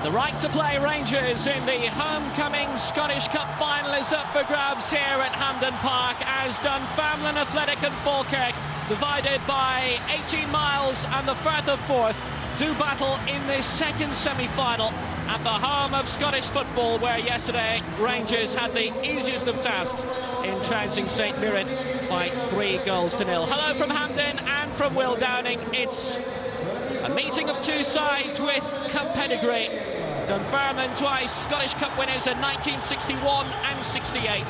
The right to play Rangers in the homecoming Scottish Cup final is up for grabs here at Hampden Park as Dunfermline Athletic and Falkirk, divided by 18 miles and the Firth of Forth, do battle in this second semi-final at the home of Scottish football, where yesterday Rangers had the easiest of tasks in trouncing St Mirren by 3-0. Hello from Hampden and from Will Downing. It's a meeting of two sides with cup pedigree. Dunfermline twice Scottish Cup winners in 1961 and 68.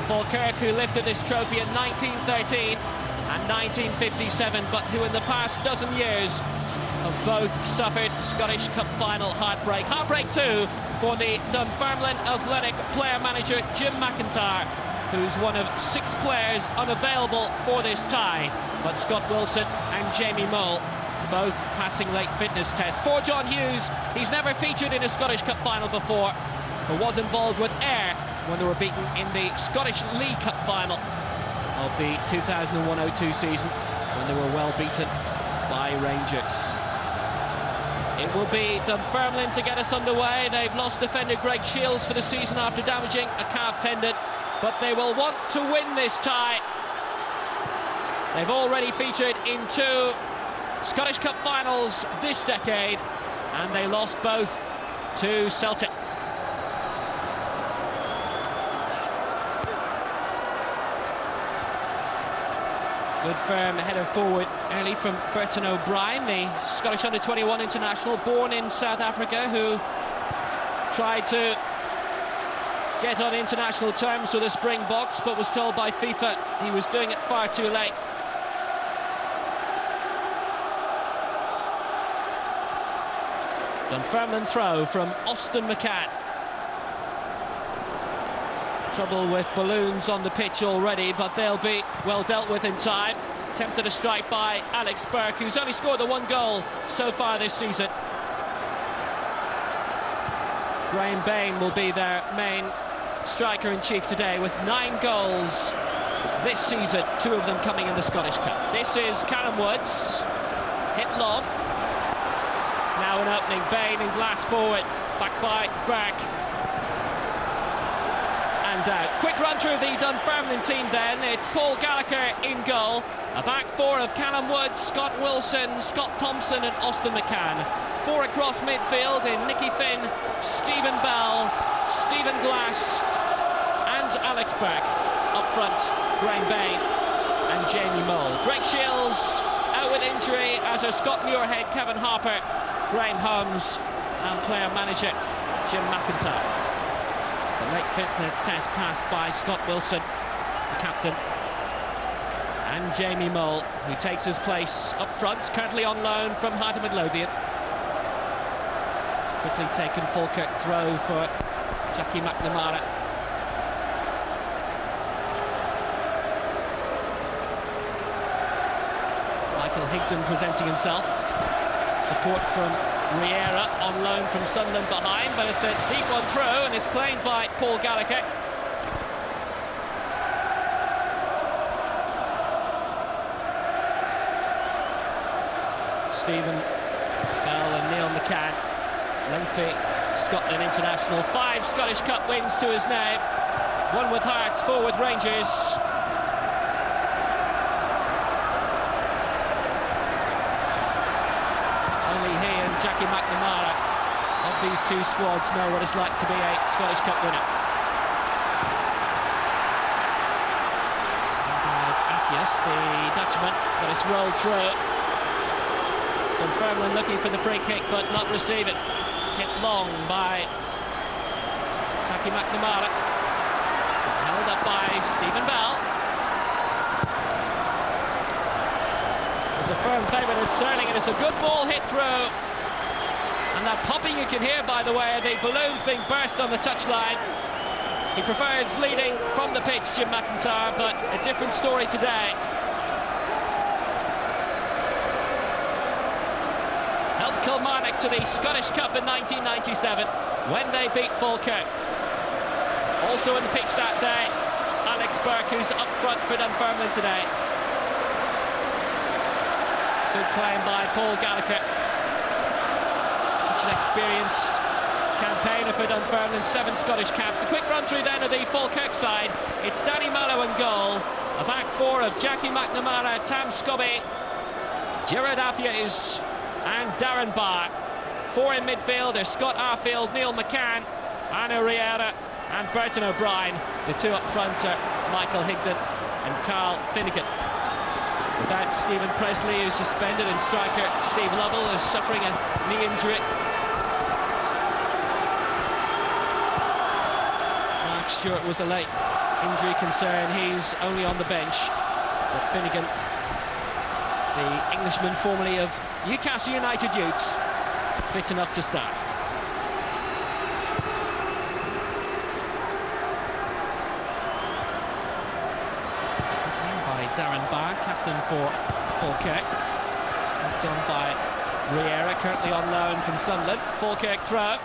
Falkirk, who lifted this trophy in 1913 and 1957, but who in the past dozen years have both suffered Scottish Cup final heartbreak. Heartbreak too for the Dunfermline Athletic player-manager Jim McIntyre, who's one of 6 players unavailable for this tie, but Scott Wilson and Jamie Mole both passing late fitness tests. For John Hughes, he's never featured in a Scottish Cup final before, but was involved with Ayr when they were beaten in the Scottish League Cup final of the 2001-02 season, when they were well beaten by Rangers. It will be Dunfermline to get us underway. They've lost defender Greg Shields for the season after damaging a calf tendon, but they will want to win this tie. They've already featured in 2 Scottish Cup finals this decade, and they lost both to Celtic. Good firm header forward early from Burton O'Brien, the Scottish under-21 international, born in South Africa, who tried to get on international terms with the Springboks, but was told by FIFA he was doing it far too late. Dunfermline throw from Austin McCann. Trouble with balloons on the pitch already, but they'll be well dealt with in time. Tempted a strike by Alex Burke, who's only scored the 1 goal so far this season. Graham Bain will be their main striker-in-chief today, with 9 goals this season, 2 of them coming in the Scottish Cup. This is Callum Woods, hit long. Now an opening, Bain in glass forward, back by Burke. And quick run through the Dunfermline team then. It's Paul Gallagher in goal. A back 4 of Callum Woods, Scott Wilson, Scott Thompson and Austin McCann. 4 across midfield in Nicky Finn, Stephen Bell, Stephen Glass and Alex Burke. Up front, Graham Bain and Jamie Mole. Greg Shields out with injury, as are Scott Muirhead, Kevin Harper, Graham Holmes and player-manager Jim McIntyre. The late fitness test passed by Scott Wilson, the captain, and Jamie Mole, who takes his place up front, currently on loan from Heart of Midlothian. Quickly taken Falkirk throw for Jackie McNamara. Michael Higdon presenting himself. Support from Riera on loan from Sunderland behind, but it's a deep one through and it's claimed by Paul Gallagher. Stephen Bell and Neil McCann, lengthy Scotland international, 5 Scottish Cup wins to his name, 1 with Hearts, 4 with Rangers. Jackie McNamara of these 2 squads know what it's like to be a Scottish Cup winner. Akias, the Dutchman, but it's rolled through. Dunfermline looking for the free kick, but not receive it. Hit long by Jackie McNamara. Held up by Stephen Bell. There's a firm favourite in Sterling, and it's a good ball hit through. And that popping you can hear, by the way, the balloons being burst on the touchline. He prefers leading from the pitch, Jim McIntyre, but a different story today. Helped Kilmarnock to the Scottish Cup in 1997 when they beat Falkirk. Also in the pitch that day, Alex Burke, who's up front for Dunfermline today. Good claim by Paul Gallagher. Such an experienced campaigner for Dunfermline, 7 Scottish caps. A quick run through then of the Falkirk side. It's Danny Mallow in goal. A back four of Jackie McNamara, Tam Scobby, Gerard Afies and Darren Barr. 4 in midfield, there's Scott Arfield, Neil McCann, Anna Riera and Burton O'Brien. The 2 up front are Michael Higdon and Carl Finnegan. Without Stephen Presley, who's suspended, and striker Steve Lovell is suffering a knee injury. Mark Stewart was a late injury concern, he's only on the bench. But Finnegan, the Englishman formerly of Newcastle United Youths, fit enough to start. By Darren Barr, captain for Falkirk. Done by Riera, currently on loan from Sunderland. Falkirk throw.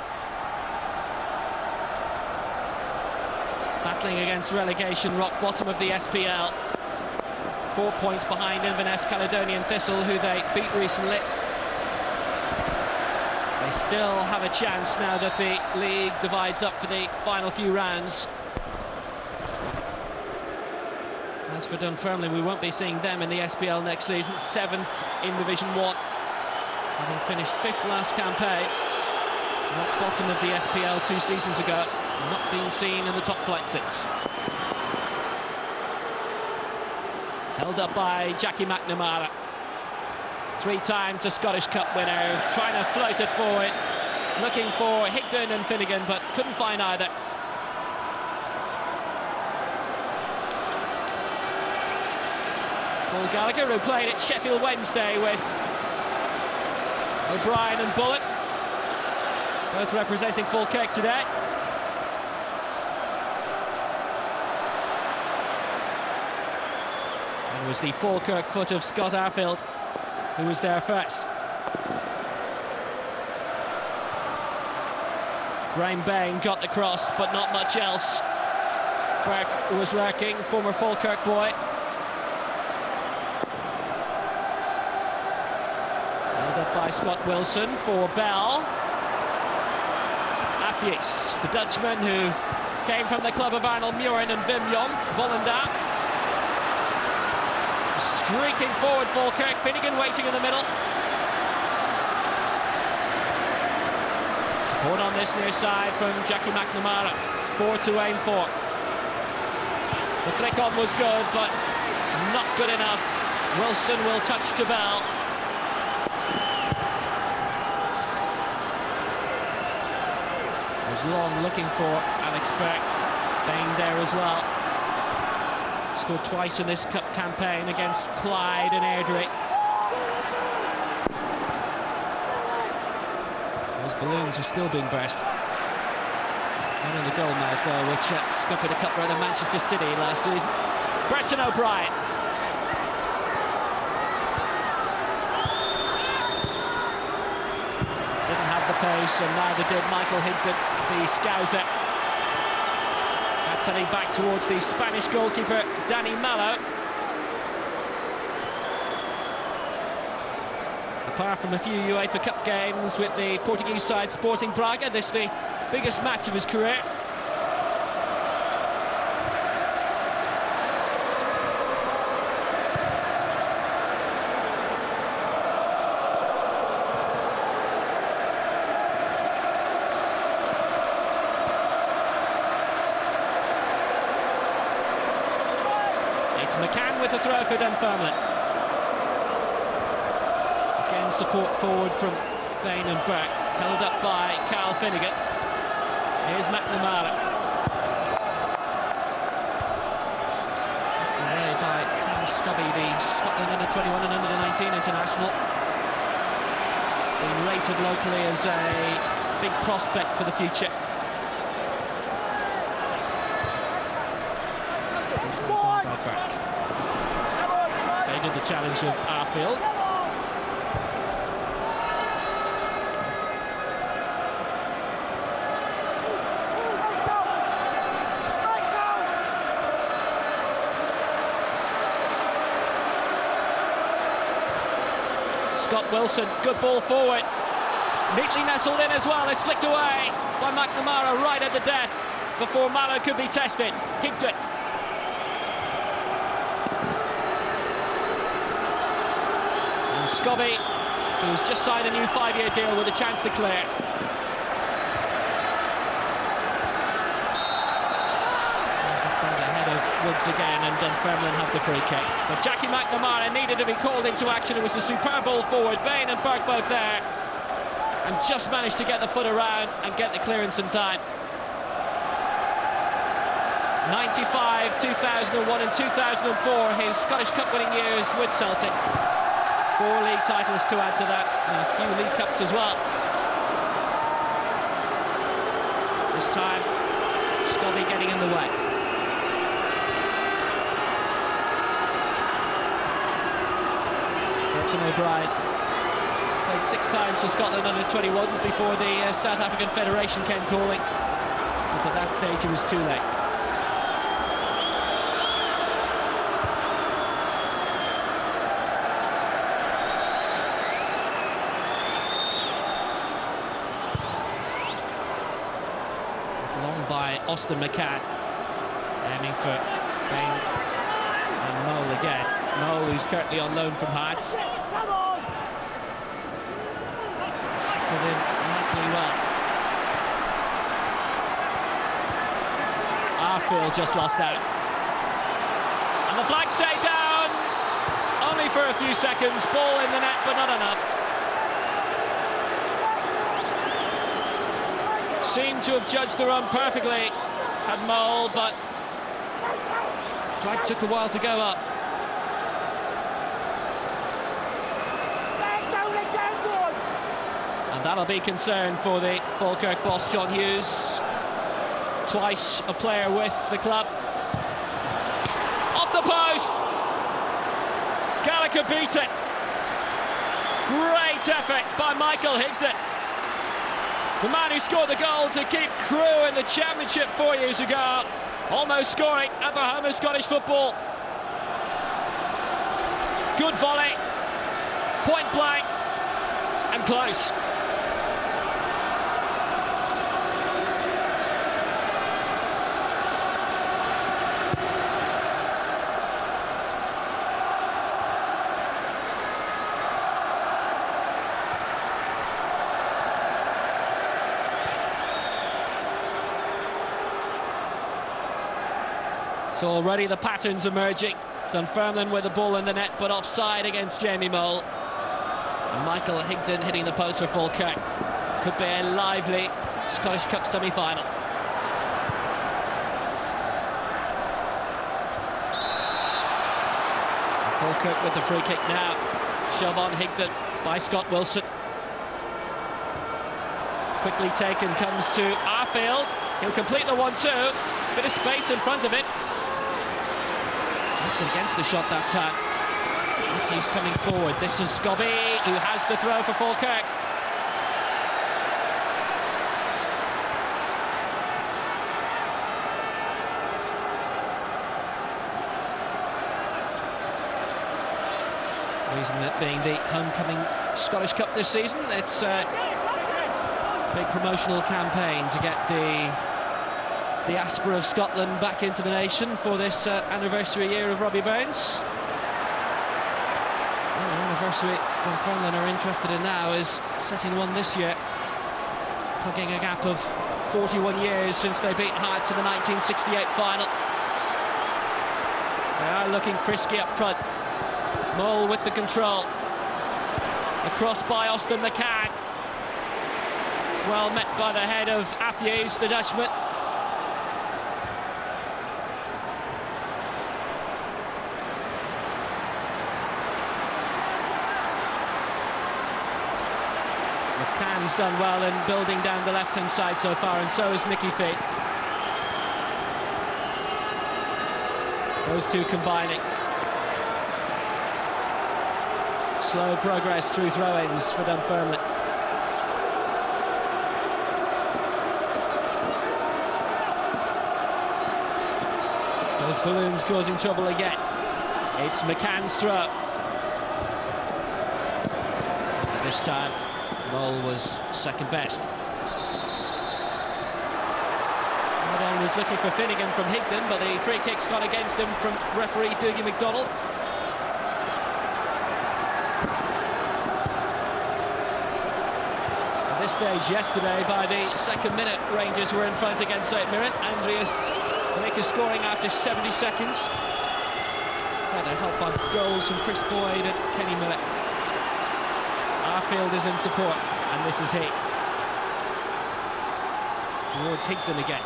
Battling against relegation, rock bottom of the SPL. 4 points behind Inverness Caledonian Thistle, who they beat recently. They still have a chance now that the league divides up for the final few rounds. As for Dunfermline, we won't be seeing them in the SPL next season. 7th in Division 1, having finished 5th last campaign. Rock bottom of the SPL 2 seasons ago, not been seen in the top flight since. Held up by Jackie McNamara. 3 times a Scottish Cup winner, trying to float it forward, looking for Higdon and Finnegan, but couldn't find either. Paul Gallagher, who played at Sheffield Wednesday with O'Brien and Bullock, both representing Falkirk today. It was the Falkirk foot of Scott Arfield who was there first. Graham Bain got the cross, but not much else. Burke was lurking, former Falkirk boy. Held up by Scott Wilson for Bell. Afies, the Dutchman who came from the club of Arnold Muren and Wim Jonk, Volendam. Streaking forward Falkirk, Finnegan waiting in the middle. Support on this near side from Jackie McNamara. 4 to aim for. The flick on was good, but not good enough. Wilson will touch to Bell. Was Long looking for Alex Burke. Bain there as well. Scored twice in this cup campaign against Clyde and Airdrie. Those balloons are still being burst. One in the goal mouth though, which scuppered a cup run of Manchester City last season. Burton O'Brien. Didn't have the pace, and neither did Michael Higdon, the Scouser. That's heading back towards the Spanish goalkeeper, Danny Mallow. Apart from a few UEFA Cup games with the Portuguese side Sporting Braga, this is the biggest match of his career. It's McCann with the throw for Dunfermline. Again, support forward from Bain and Burke, held up by Carl Finnegan. Here's McNamara. Away by Tam Scobby, the Scotland under-21 and under-19 international. Being rated locally as a big prospect for the future. They did the challenge of Arfield. Scott Wilson, good ball forward. Neatly nestled in as well. It's flicked away by McNamara right at the death before Mallow could be tested. Kicked it. And Scobby, who's just signed a new 5-year deal with a chance to clear. Ahead of Woods again, and Dunfermline have the free kick. But Jackie McNamara needed to be called into action. It was a superb ball forward. Bain and Burke both there, and just managed to get the foot around and get the clearance in time. 95, 2001 and 2004, his Scottish Cup winning years with Celtic. 4 league titles to add to that, and a few League Cups as well. This time, Scobby getting in the way. Burton O'Brien played 6 times for Scotland under 21s before the South African Federation came calling. But at that stage it was too late. Long by Austin McCann, aiming for Bain and Mole again. Mole, who's currently on loan from Hearts. Settled in likely well. Arfield just lost out. And the flag stayed down, only for a few seconds. Ball in the net, but not enough. Seemed to have judged the run perfectly, had Mole, but flag took a while to go up. And that'll be concern for the Falkirk boss, John Hughes. Twice a player with the club. Off the post! Gallagher beat it. Great effort by Michael Higdon. The man who scored the goal to keep Crewe in the Championship 4 years ago, almost scoring at the home of Scottish football. Good volley, point blank, and close. So already the patterns emerging. Dunfermline with the ball in the net, but offside against Jamie Mole. And Michael Higdon hitting the post for Falkirk. Could be a lively Scottish Cup semi-final. Falkirk with the free kick now. Shove on Higdon by Scott Wilson. Quickly taken, comes to Arfield. He'll complete the 1-2. Bit of space in front of it. Against the shot that time. He's coming forward. This is Scobby, who has the throw for Falkirk. Reason that being the homecoming Scottish Cup this season, it's a big promotional campaign to get the Aspera of Scotland back into the nation for this anniversary year of Robbie Burns. Well, the anniversary Dunfermline are interested in now is setting one this year, plugging a gap of 41 years since they beat Hearts in the 1968 final. They are looking frisky up front. Mole with the control. Across by Austin McCann. Well met by the head of Appies, the Dutchman. McCann's done well in building down the left-hand side so far, and so is Nicky Fee. Those two combining. Slow progress through throw-ins for Dunfermline. Those balloons causing trouble again. It's McCann's throw. This time, Mole was second best. Madden was looking for Finnegan from Higdon, but the free kick's gone against him from referee Dougie McDonald. At this stage yesterday, by the second minute, Rangers were in front against St Mirren. Andreas Maker scoring after 70 seconds. Further help by goals from Chris Boyd and Kenny Millett. Arfield is in support, and this is he. Towards Higdon again.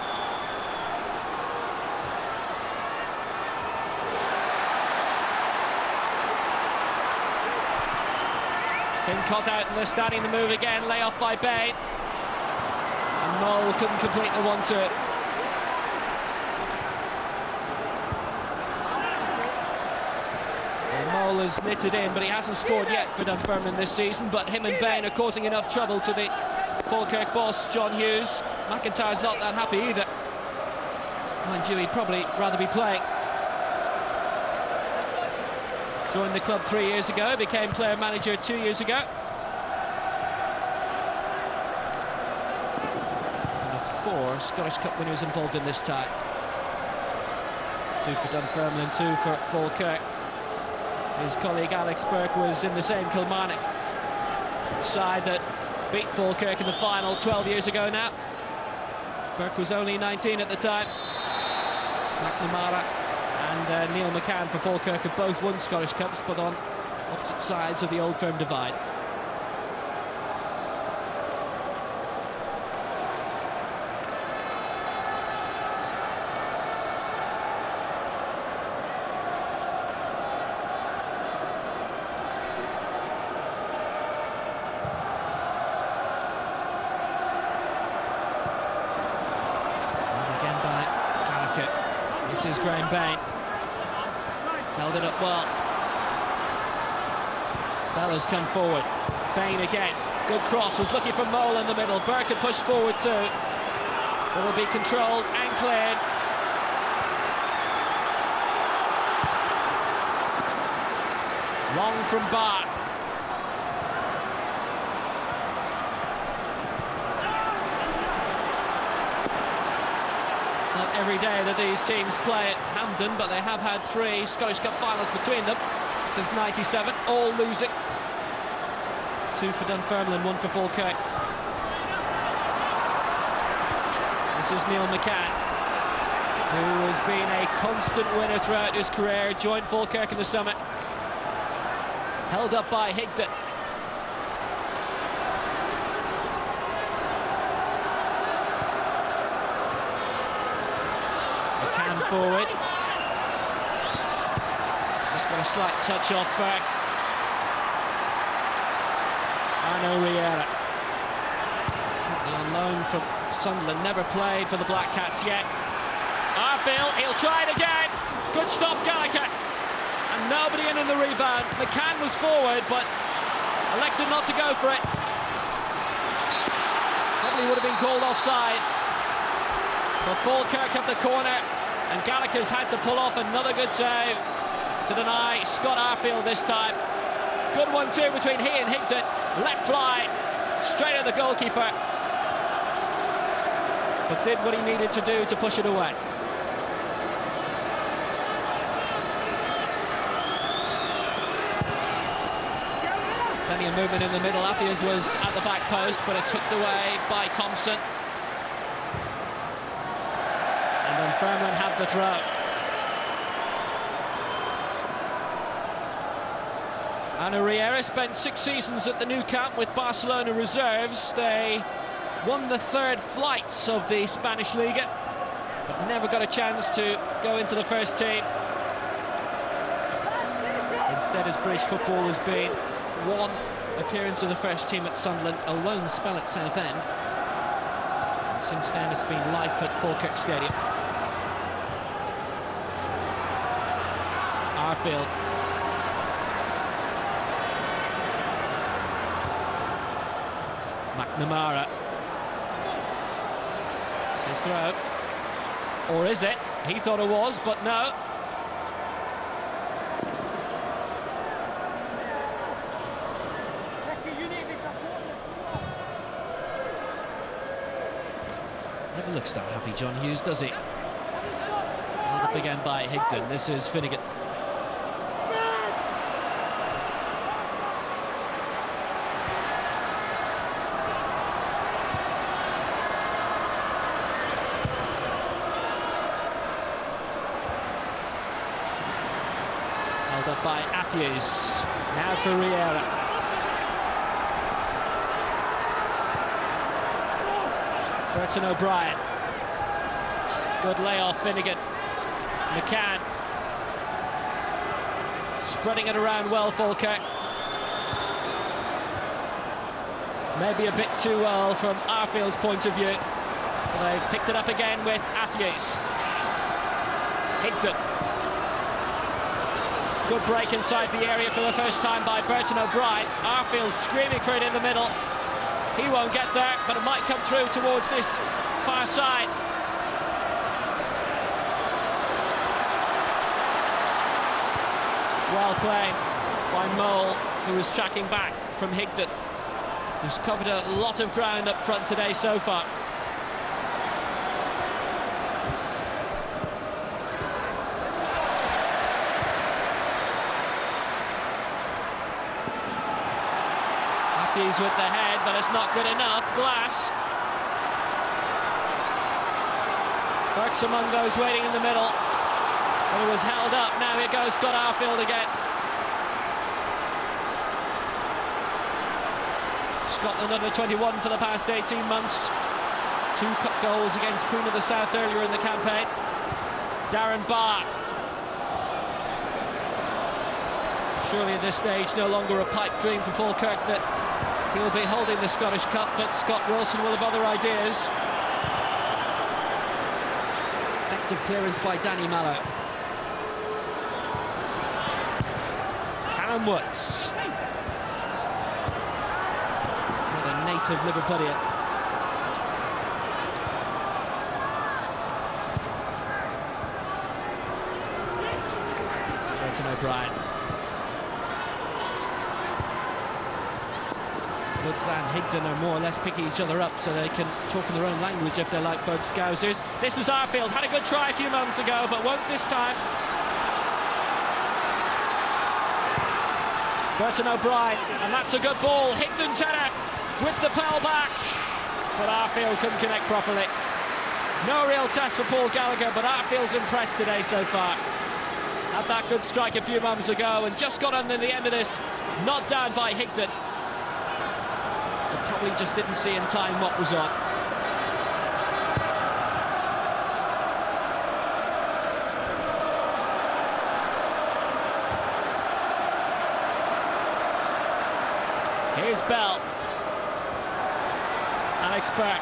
Been caught out and they're starting the move again. Lay off by Bain. And Mole couldn't complete the 1-2. Mole has knitted in, but he hasn't scored yet for Dunfermline this season. But him and Bain are causing enough trouble to the Falkirk boss, John Hughes. McIntyre's not that happy either. Mind you, he'd probably rather be playing. Joined the club 3 years ago, became player manager 2 years ago. And of 4 Scottish Cup winners involved in this tie. 2 for Dunfermline, 2 for Falkirk. His colleague Alex Burke was in the same Kilmarnock side that beat Falkirk in the final 12 years ago now. Burke was only 19 at the time. McNamara and Neil McCann for Falkirk have both won Scottish Cups, but on opposite sides of the Old Firm divide. This is Graham Bain. Held it up well. Bella's come forward. Bain again. Good cross. Was looking for Mole in the middle. Burke had pushed forward too. It'll be controlled and cleared. Long from Bart. Every day that these teams play at Hampden, but they have had 3 Scottish Cup finals between them since '97, all losing. 2 for Dunfermline, 1 for Falkirk. This is Neil McCann, who has been a constant winner throughout his career. Joined Falkirk in the summer. Held up by Higdon. Forward. Just got a slight touch off Burke. Arno Riera. Currently on loan from Sunderland, never played for the Black Cats yet. Arfield, he'll try it again. Good stop, Gallagher. And nobody in the rebound. McCann was forward, but elected not to go for it. Probably would have been called offside. But Falkirk have the corner. And Gallagher's had to pull off another good save to deny Scott Arfield this time. Good 1-2 between he and Higdon. Let fly straight at the goalkeeper. But did what he needed to do to push it away. Plenty of movement in the middle. Appiah's was at the back post, but it's hooked away by Thompson. Dunfermline have the throw. Arno Riera spent 6 seasons at the Nou Camp with Barcelona reserves. They won the 3rd flights of the Spanish Liga, but never got a chance to go into the first team. Instead, his British football has been 1 appearance of the first team at Sunderland, a lone spell at Southend. And since then, it's been life at Falkirk Stadium. Arfield. McNamara. His throw. Or is it? He thought it was, but no. Never looks that happy, John Hughes, does he? Held up again by Higdon. This is Finnegan. Held up by Appius. Now for Riera. Burton O'Brien. Good layoff, Finnegan. McCann. Spreading it around well, Falkirk. Maybe a bit too well from Arfield's point of view. But they've picked it up again with Appius. Higdon. Good break inside the area for the first time by Burton O'Brien. Arfield screaming for it in the middle. He won't get there, but it might come through towards this far side. Well played by Mole, who was tracking back from Higdon, who's covered a lot of ground up front today so far. He's with the head, but it's not good enough. Glass. Burke's among those waiting in the middle. But it was held up. Now here goes Scott Arfield again. Scotland under 21 for the past 18 months. 2 cup goals against Queen of the South earlier in the campaign. Darren Barr. Surely at this stage no longer a pipe dream for Falkirk that he'll be holding the Scottish Cup, but Scott Wilson will have other ideas. Effective clearance by Danny Mallow. Callum Woods. Another native Liverpudlian. Burton O'Brien. Woods and Higdon are more or less picking each other up so they can talk in their own language if they like, both Scousers. This is Arfield, had a good try a few moments ago, but won't this time. Burton O'Brien, and that's a good ball. Higdon's header with the pal back, but Arfield couldn't connect properly. No real test for Paul Gallagher, but Arfield's impressed today so far. Had that good strike a few moments ago and just got under the end of this, knocked down by Higdon. Probably just didn't see in time what was on. Here's Bell. Alex Burke.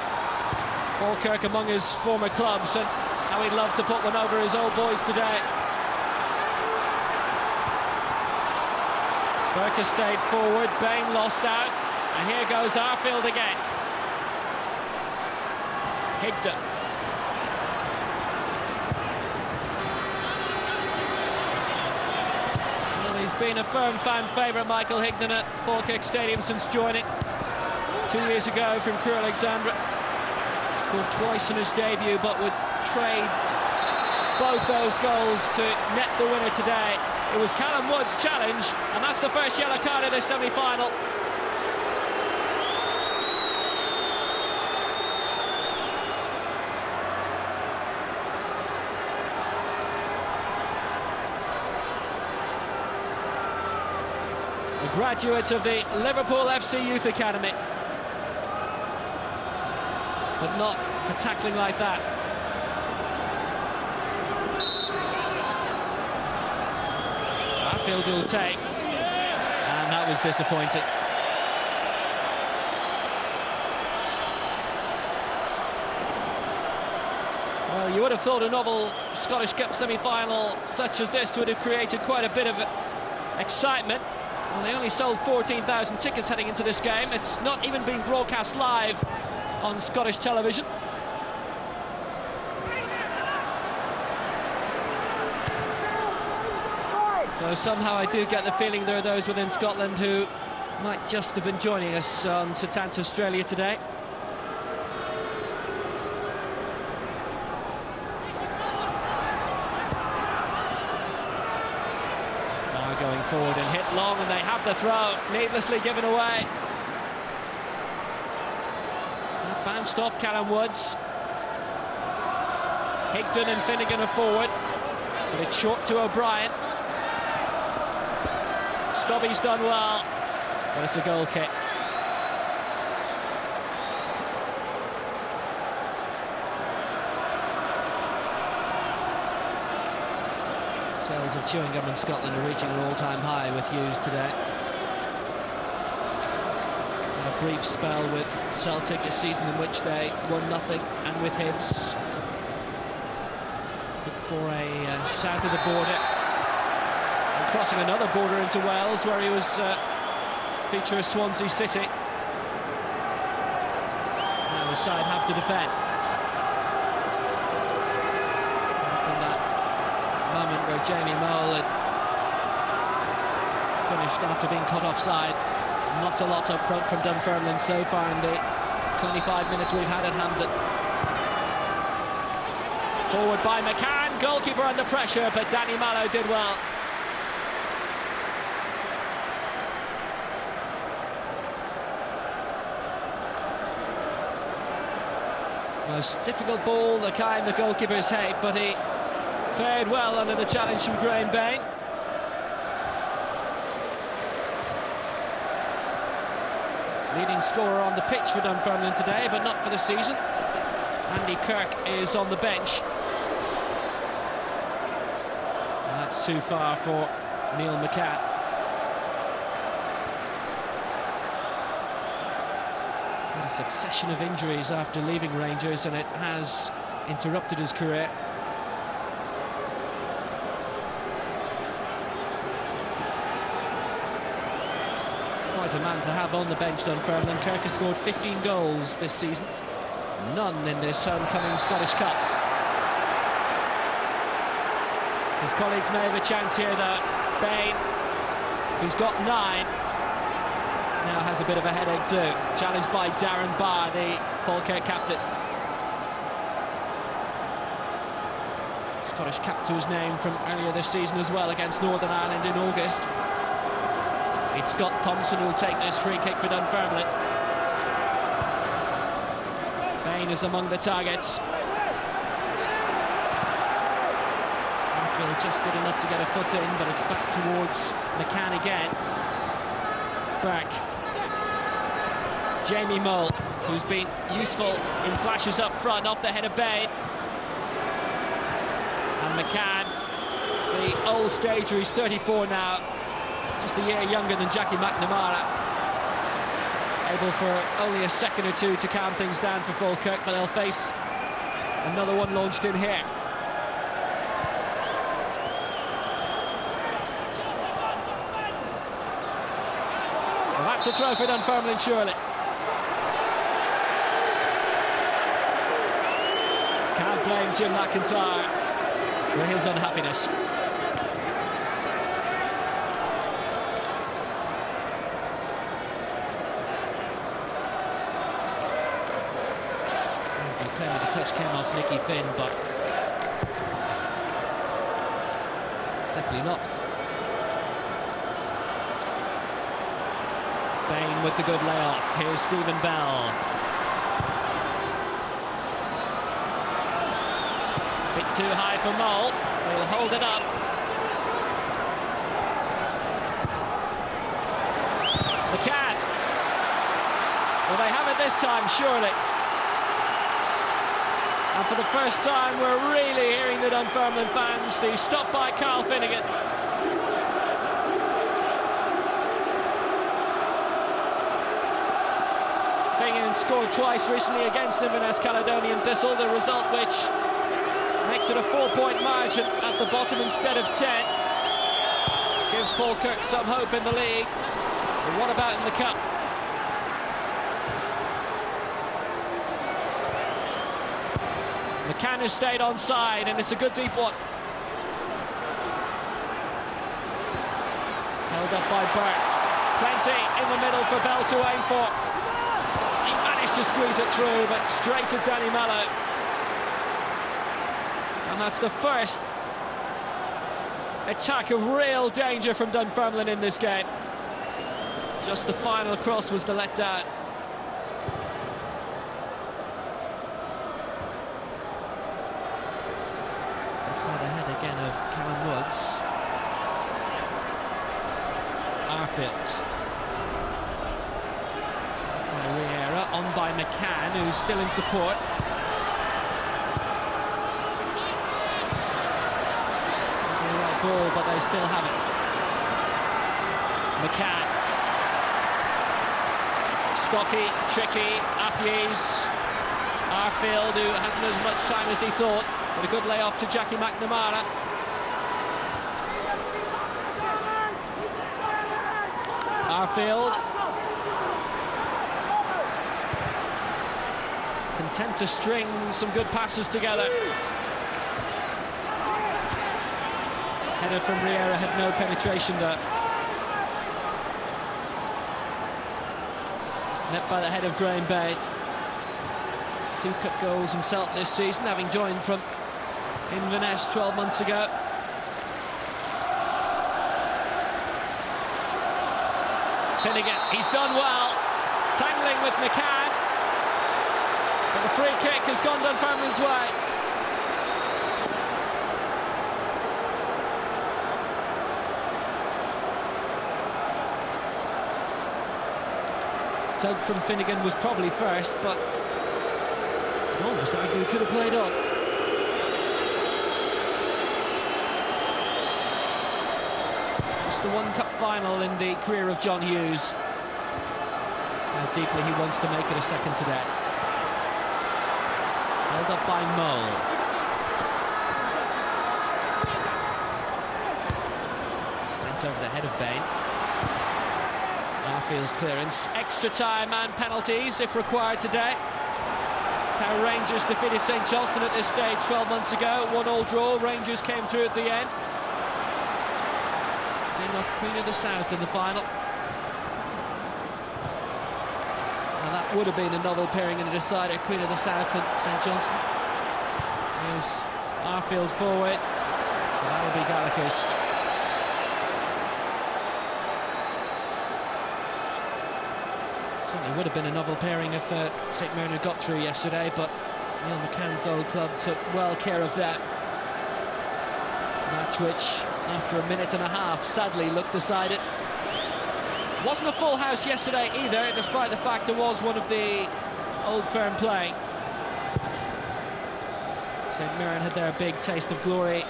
Falkirk among his former clubs, and how he'd love to put one over his old boys today. Burke has stayed forward, Bain lost out. And here goes Arfield again. Higdon. Well, he's been a firm fan favourite, Michael Higdon, at Falkirk Stadium since joining 2 years ago from Crewe Alexandra. Scored twice in his debut, but would trade both those goals to net the winner today. It was Callum Wood's challenge, and that's the first yellow card of this semi-final. A graduate of the Liverpool FC Youth Academy, but not for tackling like that. Arfield will take, and that was disappointing. Well, you would have thought a novel Scottish Cup semi-final such as this would have created quite a bit of excitement. Well, they only sold 14,000 tickets heading into this game. It's not even being broadcast live on Scottish television. Though somehow I do get the feeling there are those within Scotland who might just have been joining us on Setanta Australia today. forward and hit long, and they have the throw, needlessly given away. It bounced off Callum Woods. Higdon and Finnegan are forward, but it's short to O'Brien. Stobby's done well, but it's a goal kick. Sales of chewing gum in Scotland are reaching an all-time high with Hughes today. A brief spell with Celtic, a season in which they won nothing, and with Hibs. Took for a south of the border, and crossing another border into Wales, where he was feature of Swansea City. Now the side have to defend. Where Jamie Mole had finished after being cut offside. Not a lot up front from Dunfermline so far in the 25 minutes we've had at Hampden. Forward by McCann, goalkeeper under pressure, but Danny Mallow did well. Most difficult ball, the kind the goalkeepers hate, but he fared well under the challenge from Graham Bain. Leading scorer on the pitch for Dunfermline today, but not for the season. Andy Kirk is on the bench. And that's too far for Neil McCann. Had a succession of injuries after leaving Rangers, and it has interrupted his career. Quite a man to have on the bench, Dunfermline. Kirk has scored 15 goals this season, none in this homecoming Scottish Cup. His colleagues may have a chance here though. Bain, who's got 9, now has a bit of a headache too. Challenged by Darren Barr, the Falkirk captain. Scottish cap to his name from earlier this season as well against Northern Ireland in August. It's Scott Thompson who'll take this free kick for Dunfermline. Bain is among the targets. Anfield just did enough to get a foot in, but it's back towards McCann again. Burke. Jamie Mole, who's been useful in flashes up front, off the head of Bain. And McCann, the old stager, he's 34 now. Just a year younger than Jackie McNamara. Able for only a second or two to calm things down for Falkirk, but they'll face another one launched in here. Well, that's a throw for Dunfermline, surely. Can't blame Jim McIntyre for his unhappiness. The touch came off Nicky Finn, but definitely not. Bain with the good layoff. Here's Stephen Bell. A bit too high for Mole. He'll hold it up. McCann. Well, they have it this time, surely. And for the first time, we're really hearing the Dunfermline fans. The stop by Carl Finnegan. Finnegan scored twice recently against Inverness Caledonian Thistle, the result which makes it a 4-point margin at the bottom instead of 10. Gives Falkirk some hope in the league. But what about in the cup? McCann has stayed onside, and it's a good deep one. Held up by Burke. Plenty in the middle for Bell to aim for. He managed to squeeze it through, but straight to Danny Mallow. And that's the first attack of real danger from Dunfermline in this game. Just the final cross was the letdown. By the head again of Callum Woods. Arfield. By Riera, on by McCann, who's still in support. It's the right ball, but they still have it. McCann. Stocky, tricky, Appies. Arfield, who hasn't as much time as he thought, but a good layoff to Jackie McNamara. Arfield. Content to string some good passes together. Header from Riera had no penetration there. Net by the head of Graham Bain. 2 cup goals himself this season, having joined from Inverness 12 months ago. Finnegan, he's done well, tangling with McCann, but the free kick has gone Dunfermline's way. Tug from Finnegan was probably first, but I'd almost argue he could have played on. Just the 1 cup final in the career of John Hughes. How deeply he wants to make it a second today. Held up by Mole. Sent over the head of Bain. Arfield's clearance. Extra time and penalties if required today. That's how Rangers defeated St Johnstone at this stage 12 months ago. 1-1 draw. Rangers came through at the end. Seeing off Queen of the South in the final. Now that would have been a novel pairing in a decider, Queen of the South and St Johnstone. Here's Arfield forward. Well, that'll be Gallagher's. Certainly would have been a novel pairing if St Mirren had got through yesterday, but Neil McCann's old club took well care of that. Match which, after a minute and a half, sadly looked decided. Wasn't a full house yesterday either, despite the fact there was one of the old firm playing. St Mirren had their big taste of glory.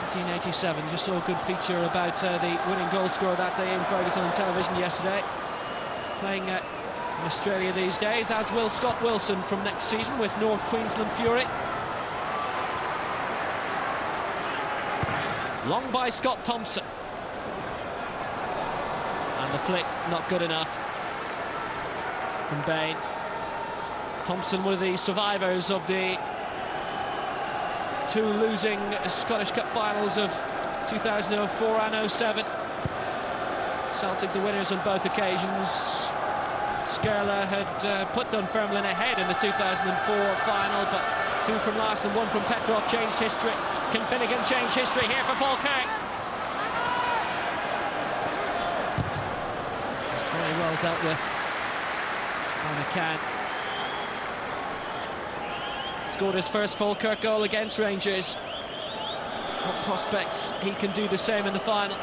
1987, just saw a good feature about the winning goal scorer that day in Ferguson on television yesterday. Playing in Australia these days, as will Scott Wilson from next season with North Queensland Fury. Long by Scott Thompson. And the flick not good enough from Bain. Thompson, one of the survivors of the 2 losing Scottish Cup finals of 2004 and 07. Celtic the winners on both occasions. Skerla had put Dunfermline ahead in the 2004 final, but 2 from Larson, 1 from Petrov changed history. Can Finnegan change history here for Falkirk? Very well dealt with by McCann. Scored his first Falkirk goal against Rangers. What prospects he can do the same in the final?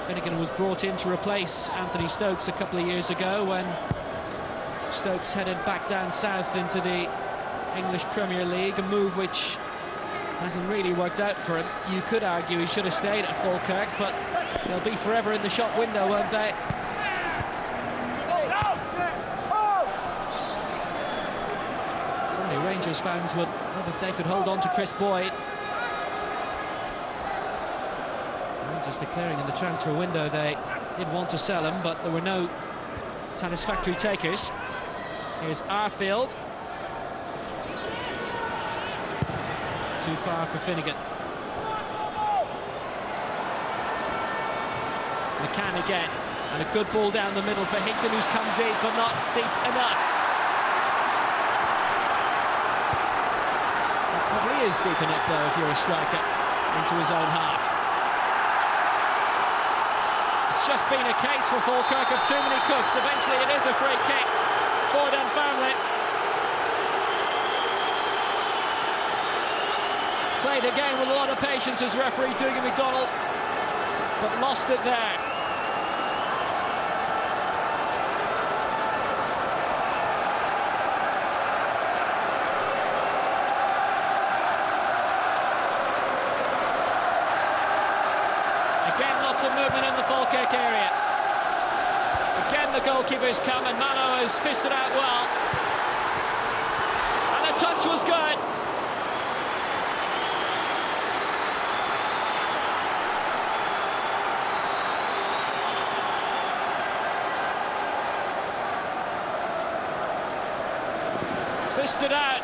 Finnegan was brought in to replace Anthony Stokes a couple of years ago when Stokes headed back down south into the English Premier League, a move which hasn't really worked out for him. You could argue he should have stayed at Falkirk, but they'll be forever in the shop window, won't they? Certainly Rangers fans would love if they could hold on to Chris Boyd. Rangers declaring in the transfer window they did want to sell him, but there were no satisfactory takers. Here's Arfield. Too far for Finnegan. McCann again, and a good ball down the middle for Higdon, who's come deep, but not deep enough. is deep enough, though, if you're a striker, into his own half. It's just been a case for Falkirk of too many cooks. Eventually it is a free kick for Dunfermline. Played the game with a lot of patience as referee Dougie McDonald, but lost it there. Again, lots of movement in the Falkirk area. Again, the goalkeeper's come and Mallow has fisted out well. And the touch was good. Fisted out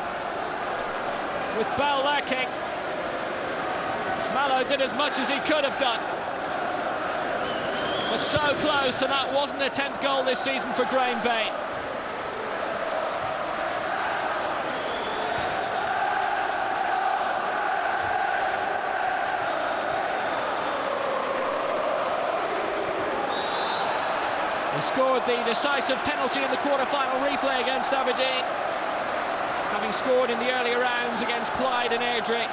with Bell lacking. Mallow did as much as he could have done, but so close, and that wasn't a 10th goal this season for Graham Bay. He scored the decisive penalty in the quarter-final replay against Aberdeen, having scored in the earlier rounds against Clyde and Airdrie.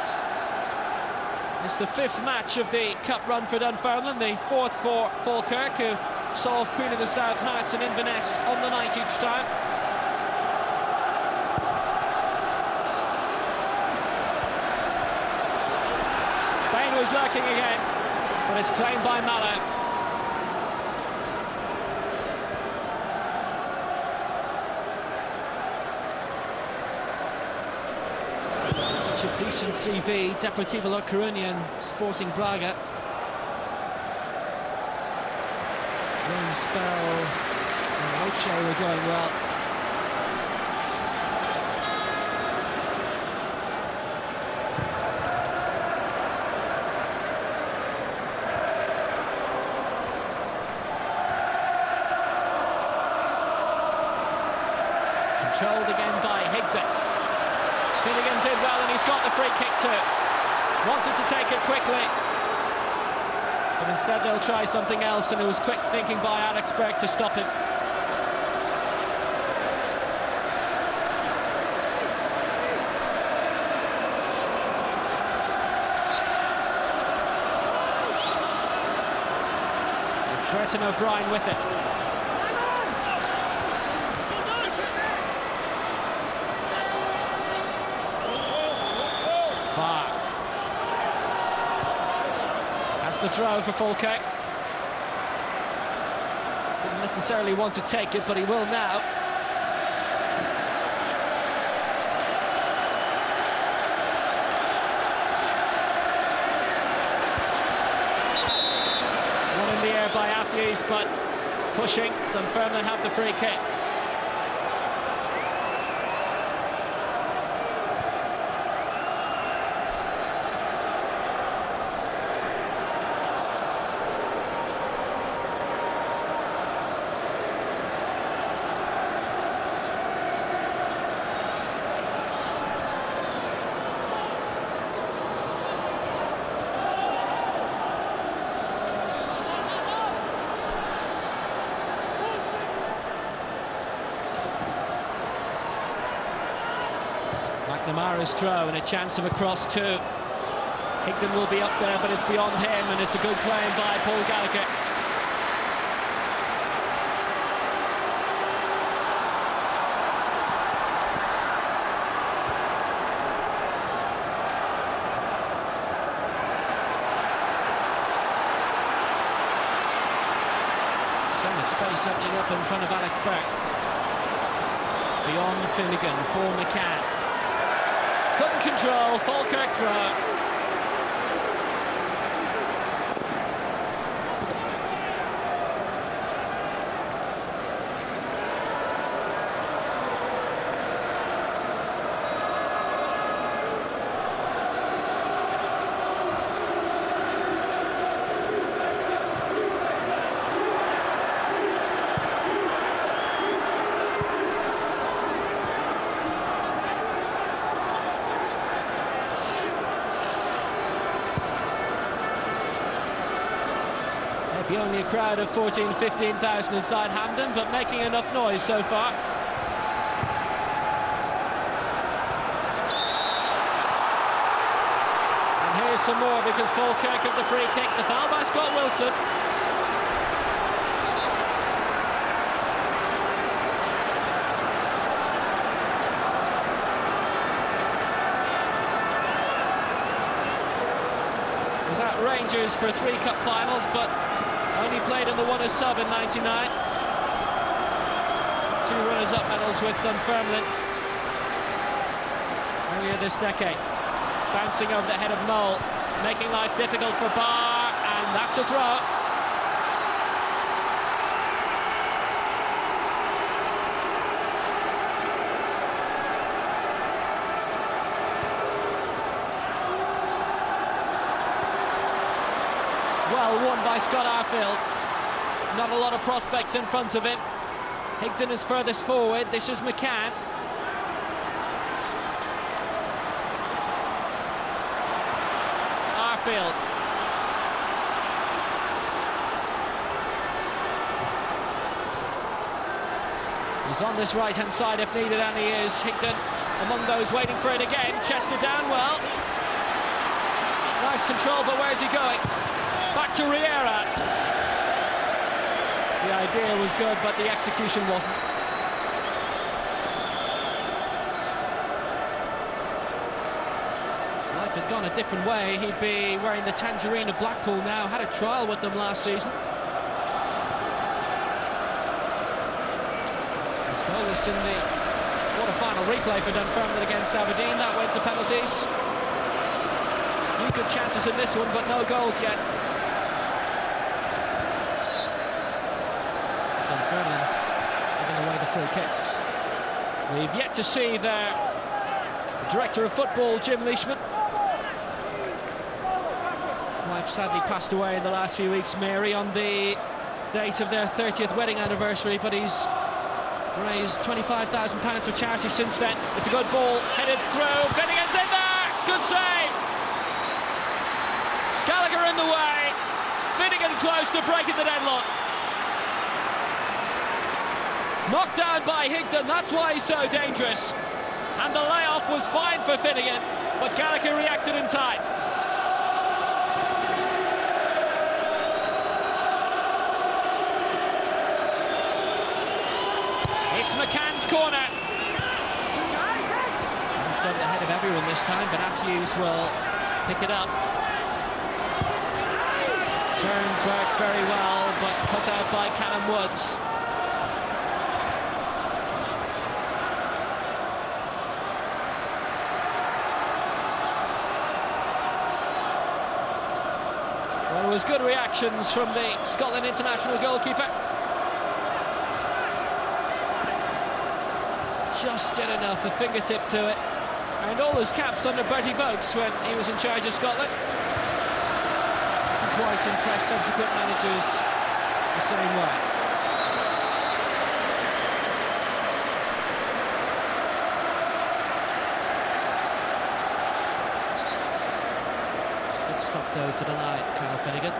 It's the 5th match of the cup run for Dunfermline, the 4th for Falkirk, who solved Queen of the South Hearts and Inverness on the night each time. Bain was lurking again, but it's claimed by Mallow. Such a decent CV, Deportivo La Coruña and Sporting Braga. One spell, and Oche were going well. Controlled again by Higden. Finnegan did well, and he's got the free kick too. Wanted to take it quickly, but instead they'll try something else, and it was quick thinking by Alex Berg to stop him. It's Burton O'Brien with it. That's the throw for Falkirk. Didn't necessarily want to take it, but he will now. One in the air by Matthews, but pushing. Dunfermline have the free kick. McNamara's throw and a chance of a cross too. Higden will be up there, but it's beyond him, and it's a good claim by Paul Gallagher. So much space opening up in front of Alex Burke. It's beyond Finnegan for McCann. Couldn't control, Falkirk throw. Maybe only a crowd of 15,000 inside Hampden, but making enough noise so far. And here's some more because Falkirk have the free kick. The foul by Scott Wilson. Was at Rangers for 3 cup finals, but only played in the one as sub in '99. 2 runners-up medals with Dunfermline earlier this decade. Bouncing over the head of Mole, making life difficult for Barr, and that's a throw. Well won by Scott Arfield. Not a lot of prospects in front of him. Higden is furthest forward. This is McCann. Arfield. He's on this right-hand side if needed, and he is. Higden among those waiting for it again. Chester down well. Nice control, but where's he going? Back to Riera. The idea was good, but the execution wasn't. Life had gone a different way. He'd be wearing the tangerine of Blackpool now. Had a trial with them last season. His goal was in the quarter-final replay for Dunfermline against Aberdeen. That went to penalties. A few good chances in this one, but no goals yet. Dunfermline giving away the free kick. We've yet to see their director of football, Jim Leishman. Wife sadly passed away in the last few weeks, Mary, on the date of their 30th wedding anniversary, but he's raised £25,000 for charity since then. It's a good ball, headed through, Finnegan's in there! Good save! Gallagher in the way, Finnegan close to breaking the deadlock. Knocked down by Higden, that's why he's so dangerous. And the layoff was fine for Finnegan, but Gallagher reacted in time. It's McCann's corner. Almost over the head of everyone this time, but Matthews will pick it up. Turned Burke very well, but cut out by Callum Woods. Well, there was good reactions from the Scotland international goalkeeper. Just did enough, a fingertip to it. And all his caps under Bertie Vokes when he was in charge of Scotland. Doesn't quite impress subsequent managers the same way. Good stop though to deny Carl Finnegan.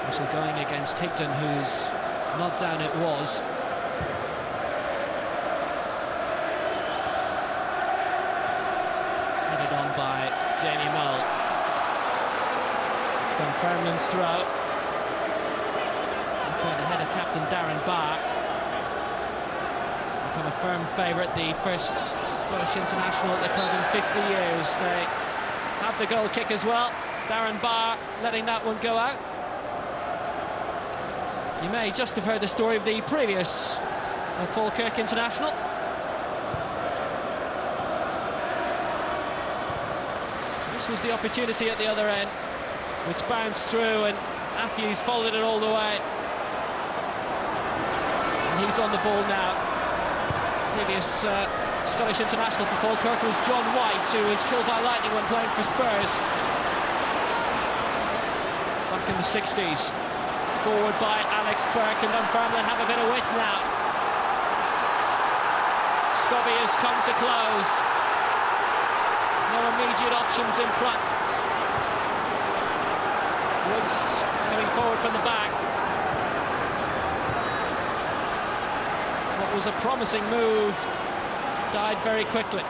Also going against Higden, whose nod down it was. Headed on by Jamie Mole. It's Dunfermline's throw. Point ahead of captain Darren Barr. Become a firm favourite, the first Scottish international at the club in 50 years. They have the goal kick as well. Darren Barr letting that one go out. You may just have heard the story of the previous Falkirk international. This was the opportunity at the other end, which bounced through, and Matthews followed it all the way. And he's on the ball now. Previous Scottish international for Falkirk was John White, who was killed by lightning when playing for Spurs back in the 60s. Forward by Alex Burke, and Dunfermline have a bit of width now. Scobie has come to close. No immediate options in front. Woods coming forward from the back. what was a promising move died very quickly.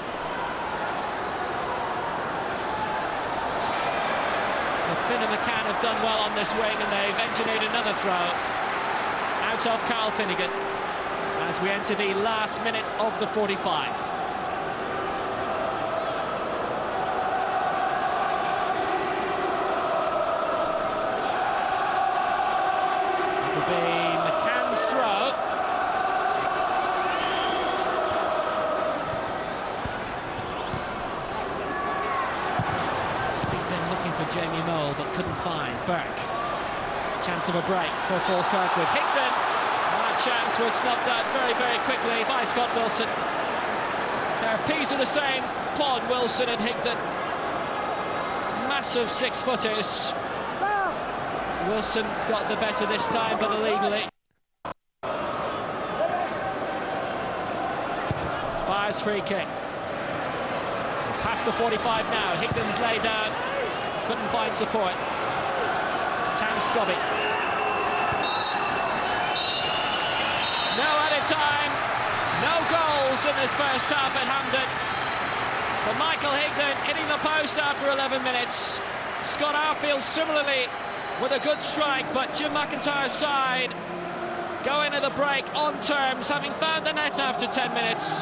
Finn and McCann have done well on this wing, and they've engineered another throw out of Carl Finnegan as we enter the last minute of the 45. It will be McCann's throw. Jamie Mole, but couldn't find Burke. Chance of a break for Falkirk with Higdon. That chance was snubbed out very, very quickly by Scott Wilson. Their P's are the same, Pod, Wilson and Higdon. Massive six-footers. Wilson got the better this time, but illegally. Byers free kick. Past the 45 now, Higdon's laid down. Couldn't find support. Tam Scobby. No added time, no goals in this first half at Hampden. But Michael Higdon hitting the post after 11 minutes. Scott Arfield similarly with a good strike, but Jim McIntyre's side going to the break on terms, having found the net after 10 minutes.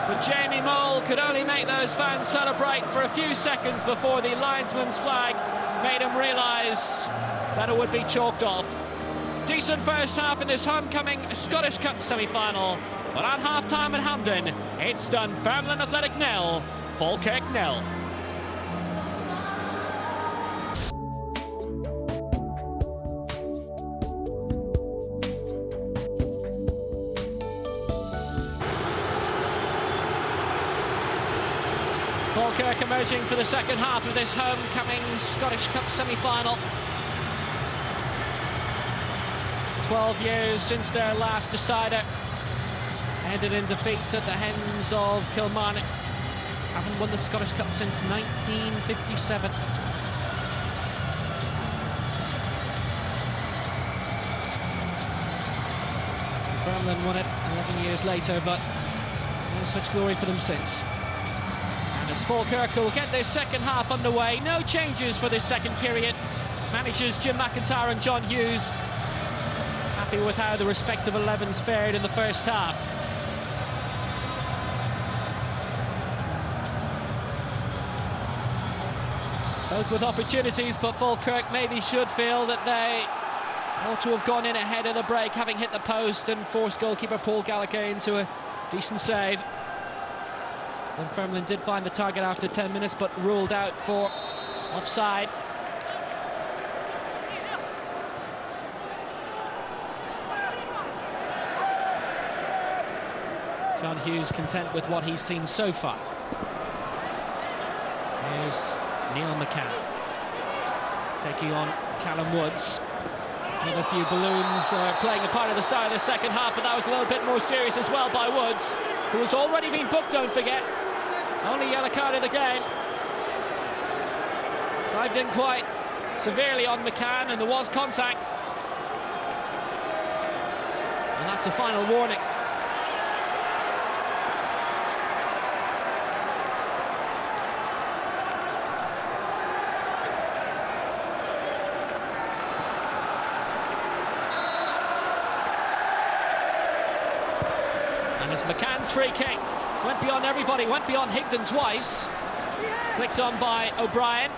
But Jamie Mole could only make those fans celebrate for a few seconds before the linesman's flag made him realise that it would be chalked off. Decent first half in this homecoming Scottish Cup semi-final, but at half-time at Hampden, it's Dunfermline Athletic 0, Falkirk 0. Falkirk emerging for the second half of this homecoming Scottish Cup semi-final. 12 years since their last decider. Ended in defeat at the hands of Kilmarnock. Haven't won the Scottish Cup since 1957. Dunfermline won it 11 years later, but no such glory for them since. It's Falkirk who will get their second half underway. No changes for this second period. Managers Jim McIntyre and John Hughes happy with how the respective 11s fared in the first half. Both with opportunities, but Falkirk maybe should feel that they ought to have gone in ahead of the break, having hit the post and forced goalkeeper Paul Gallagher into a decent save. Dunfermline did find the target after 10 minutes, but ruled out for offside. John Hughes content with what he's seen so far. Here's Neil McCann taking on Callum Woods. With a few balloons playing a part of the start of the second half, but that was a little bit more serious as well by Woods, who has already been booked, don't forget. Only yellow card of the game. Dived in quite severely on McCann, and there was contact. And that's a final warning. And it's McCann's free kick. Went beyond everybody, went beyond Higdon twice. Flicked on by O'Brien.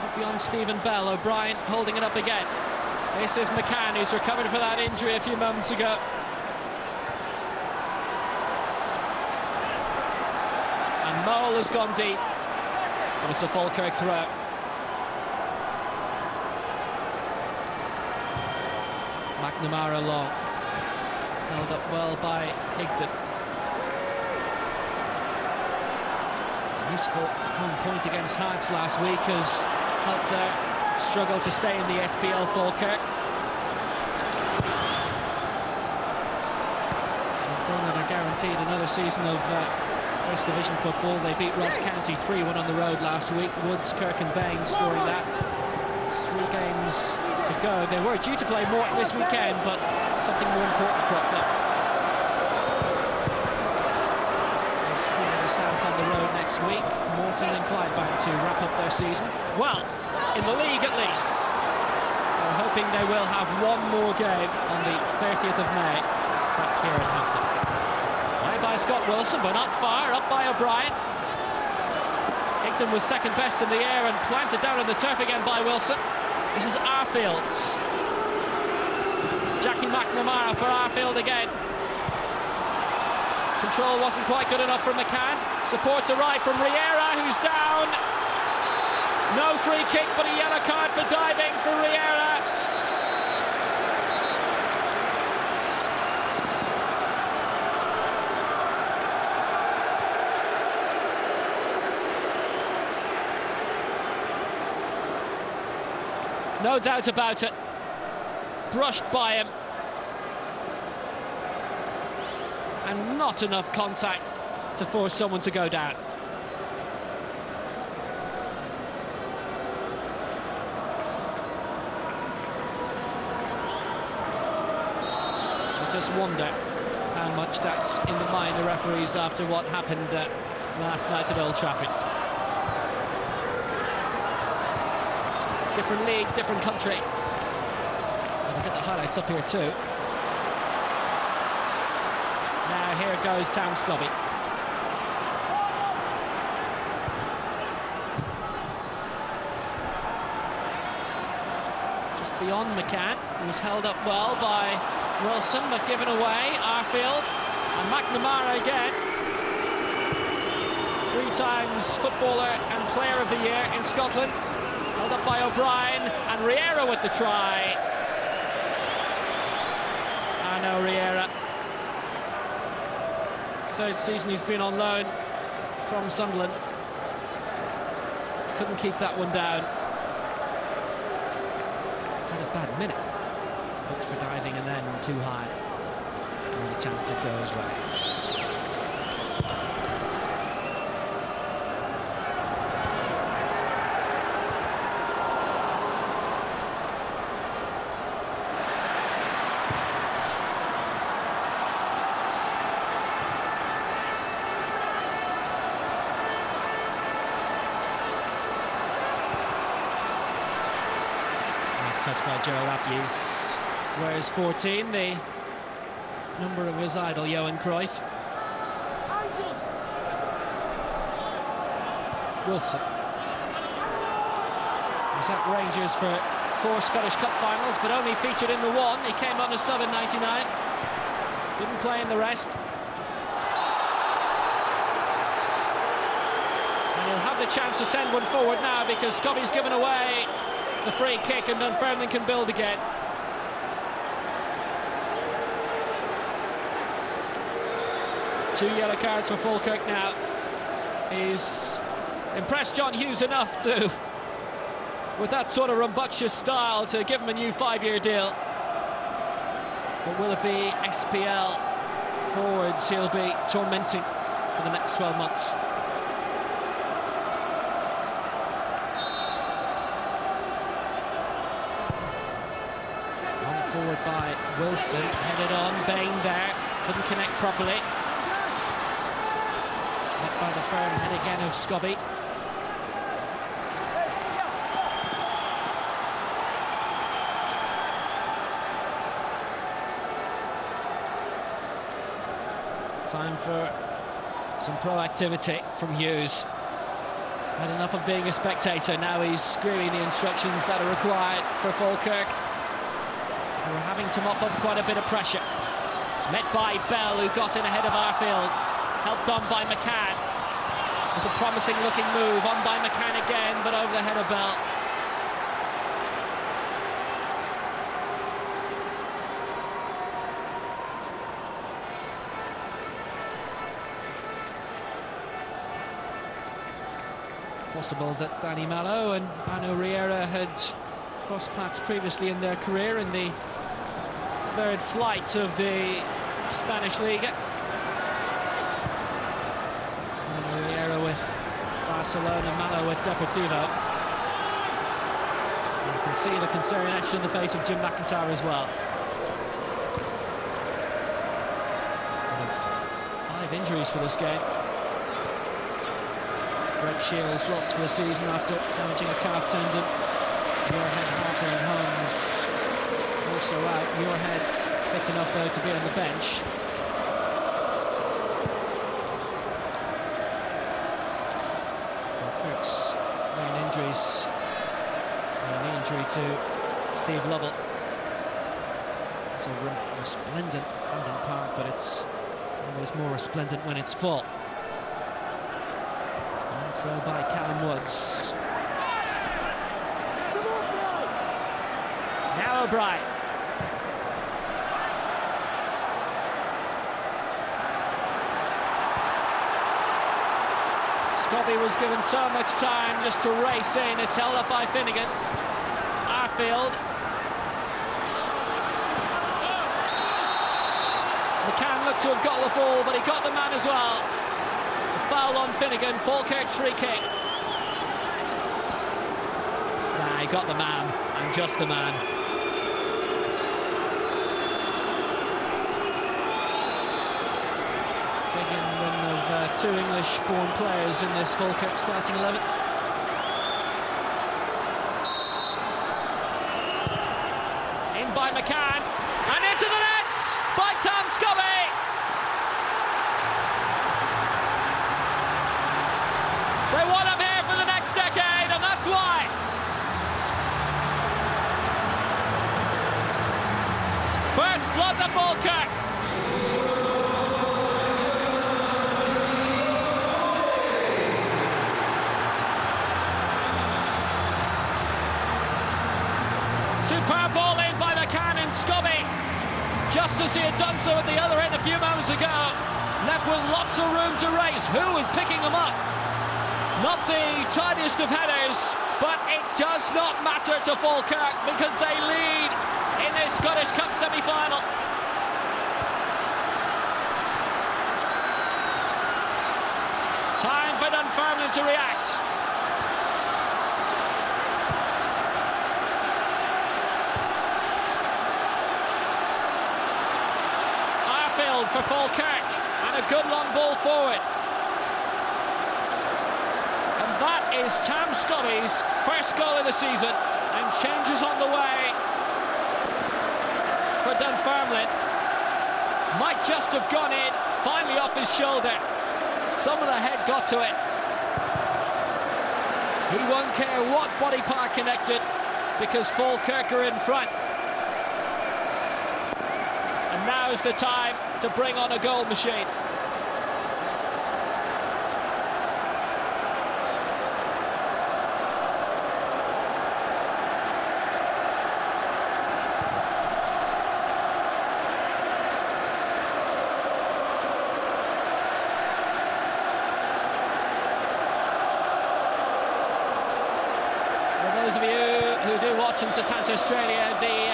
Went beyond Stephen Bell. O'Brien holding it up again. This is McCann, who's recovered from that injury a few moments ago. And Mole has gone deep. But it's a Falkirk throw. McNamara long. Held up well by Higdon. Useful home point against Hearts last week has helped their struggle to stay in the SPL. Falkirk. Dunfermline are guaranteed another season of First Division football. They beat Ross County 3-1 on the road last week. Woods, Kirk and Bain scoring that. 3 games to go. They were due to play Morton this weekend, but something more important cropped up. It's Queen South on the road next week. Morton and Clydebank to wrap up their season. Well, in the league at least. They're hoping they will have one more game on the 30th of May back here at Hampton. Play by Scott Wilson, but not far, up by O'Brien. Higdon was second best in the air and planted down on the turf again by Wilson. This is Arfield. Jackie McNamara for Arfield again. Control wasn't quite good enough from McCann. Supports arrive from Riera, who's down. No free kick, but a yellow card for diving for Riera. No doubt about it. Brushed by him. And not enough contact to force someone to go down. I just wonder how much that's in the mind of referees after what happened last night at Old Trafford. Different league, different country. And we'll get the highlights up here too. Now here goes Tam Scobby. Just beyond McCann, who was held up well by Wilson, but given away. Arfield and McNamara again. 3 times footballer and player of the year in Scotland. Held up by O'Brien, and Riera with the try. Arno Riera. 3rd season he's been on loan from Sunderland. Couldn't keep that one down. Had a bad minute. Booked for diving and then too high. Only chance that goes right. Touched by Gerald Appies. Wears 14, the number of his idol, Johan Cruyff. Wilson. He was at Rangers for 4 Scottish Cup finals, but only featured in the one. He came on as sub in '99. Didn't play in the rest. And he'll have the chance to send one forward now because Scobby's given away the free kick and Dunfermline can build again. Two yellow cards for Falkirk now. He's impressed John Hughes enough to, with that sort of rambunctious style, to give him a new 5-year deal. But will it be SPL forwards he'll be tormenting for the next 12 months? Forward by Wilson, headed on, Bain there, couldn't connect properly. Met by the firm head again of Scobby. Time for some proactivity from Hughes. Had enough of being a spectator, now he's screaming the instructions that are required for Falkirk. We're having to mop up quite a bit of pressure. It's met by Bell, who got in ahead of Arfield. Helped on by McCann. It was a promising looking move, on by McCann again, but over the head of Bell. Possible that Danny Mallow and Arno Riera had crossed paths previously in their career in the 3rd flight of the Spanish Liga. Riera with Barcelona, Mallow with Deportivo. can see the concern etched in the face of Jim McIntyre as well. 5 injuries for this game. Greg Shields lost for a season after damaging a calf tendon. Muirhead, Harper and Holmes also out. Muirhead fit enough though to be on the bench. Falkirk's main injuries. An injury to Steve Lovell. It's a resplendent Hampden Park, but it's always more resplendent when it's full. And throw by Callum Woods. Now O'Brien. Scobie was given so much time just to race in. It's held up by Finnegan. Arfield. McCann looked to have got the ball, but he got the man as well. A foul on Finnegan. Falkirk's free kick. Nah, he got the man, and just the man. Of 2 English-born players in this Falkirk starting 11. In by McCann, and into the net by Tom Scobie. They want him here for the next decade, and that's why. First blood to Falkirk. Superb ball in by McCann, and Scobie, just as he had done so at the other end a few moments ago, left with lots of room to race. Who is picking him up? Not the tidiest of headers, but it does not matter to Falkirk because they lead in this Scottish Cup semi-final. Time for Dunfermline to react. For Falkirk, and a good long ball forward. And that is Tam Scobie's first goal of the season, and changes on the way for Dunfermline. Might just have gone in, finally off his shoulder. Some of the head got to it. He won't care what body part connected, because Falkirk are in front. And now's the time to bring on a goal machine. For those of you who do watch in Satanta, Australia, the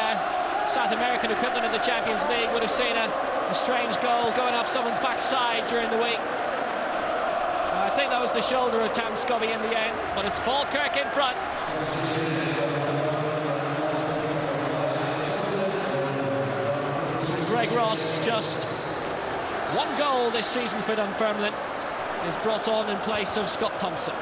South American equivalent of the Champions League would have seen a strange goal going off someone's backside during the week. I think that was the shoulder of Tam Scobie in the end, but it's Falkirk in front. And Greg Ross, just 1 goal this season for Dunfermline, is brought on in place of Scott Thompson.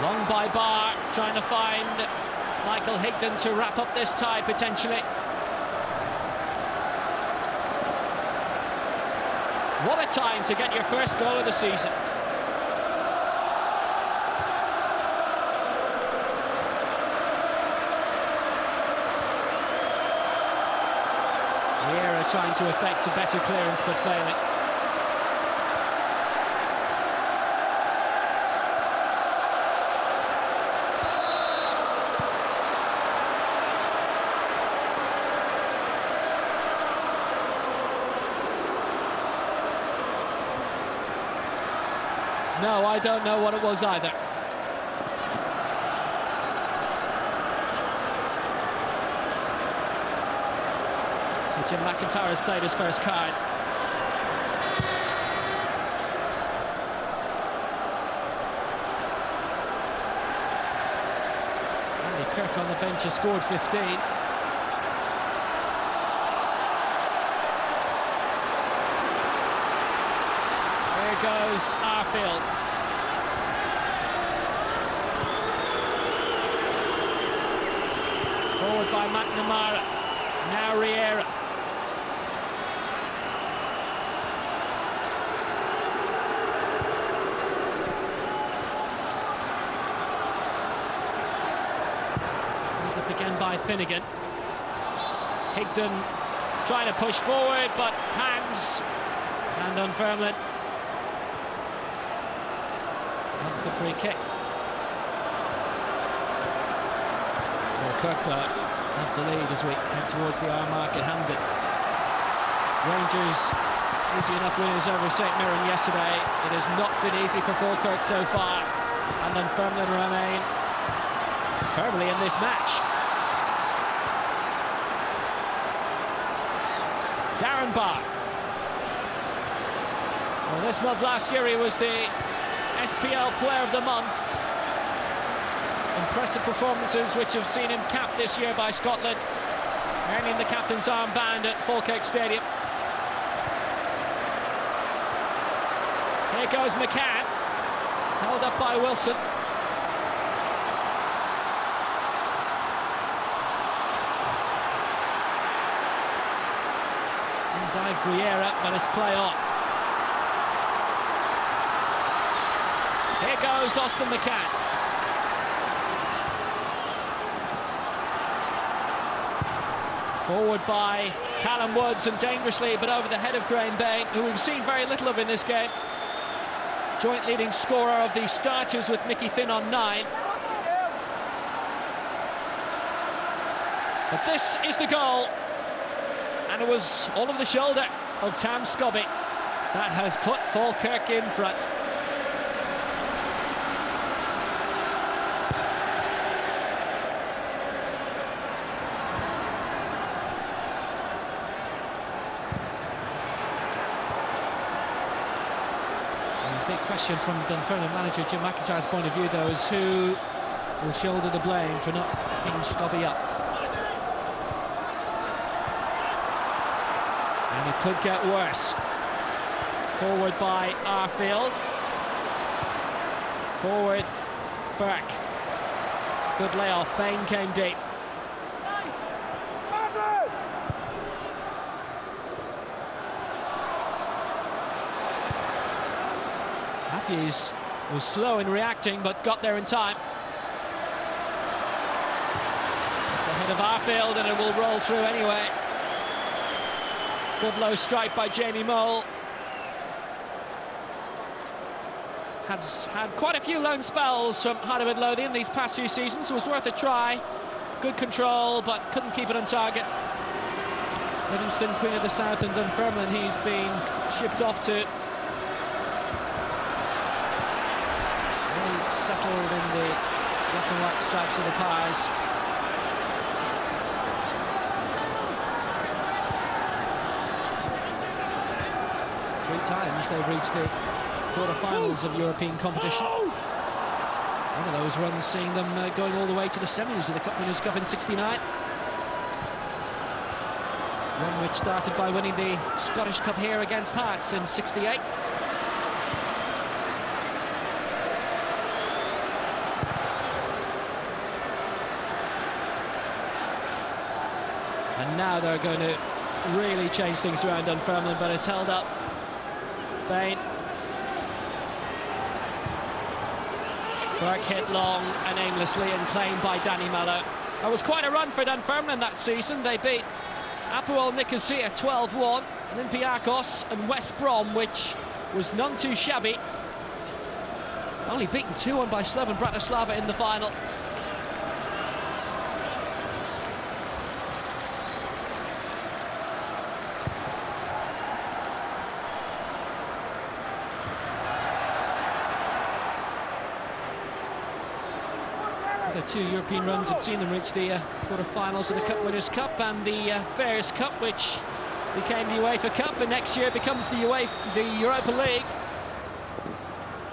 Long by Barr, trying to find Michael Higdon to wrap up this tie, potentially. What a time to get your first goal of the season. Vieira trying to effect a better clearance, but failing. No, I don't know what it was either. So Jim McIntyre has played his first card. Kirk on the bench has scored 15. Here goes Arfield. Forward by McNamara. Now Riera. Again by Finnegan. Higdon trying to push forward, but hands. And Dunfermline the free kick. Falkirk have the lead as we head towards the hour mark at Hampden. Rangers easy enough winners over St Mirren yesterday. It has not been easy for Falkirk so far, and Dunfermline remain firmly in this match. Darren Barr. Well, this month last year he was the SPL Player of the Month. Impressive performances which have seen him capped this year by Scotland, earning the captain's armband at Falkirk Stadium. Here goes McCann, held up by Wilson. By Briera, but it's play on. Here goes Austin McCann. Forward by Callum Woods, and dangerously, but over the head of Graham Bain, who we've seen very little of in this game. Joint leading scorer of the starters with Mickey Finn on 9. But this is the goal. And it was all over the shoulder of Tam Scobby that has put Falkirk in front. And the big question from Dunfermline manager Jim McIntyre's point of view, though, is who will shoulder the blame for not picking Scobby up. And it could get worse. Forward by Arfield. Forward, Burke. Good layoff. Bain came deep. Matthews was slow in reacting, but got there in time. The head of Arfield, and it will roll through anyway. Good low strike by Jamie Mole. Has had quite a few lone spells from Heart of Midlothian these past few seasons. Was worth a try. Good control, but couldn't keep it on target. Livingston, Queen of the South, and Dunfermline he's been shipped off to. Really settled in the black and white stripes of the Pies. Times they've reached the quarter-finals of European competition. One of those runs seeing them going all the way to the semis of the Cup Winners' Cup in '69. One which started by winning the Scottish Cup here against Hearts in '68. And now they're going to really change things around Dunfermline, but it's held up. Bain. Burke hit long and aimlessly and claimed by Danny Mallow. That was quite a run for Dunfermline that season. They beat Apoel Nicosia 12-1, Olympiacos and West Brom, which was none too shabby. Only beaten 2-1 by Slovan Bratislava in the final. The two European runs had seen them reach the quarter-finals of the Cup Winners' Cup and the Fairs Cup, which became the UEFA Cup, and next year becomes the Europa League,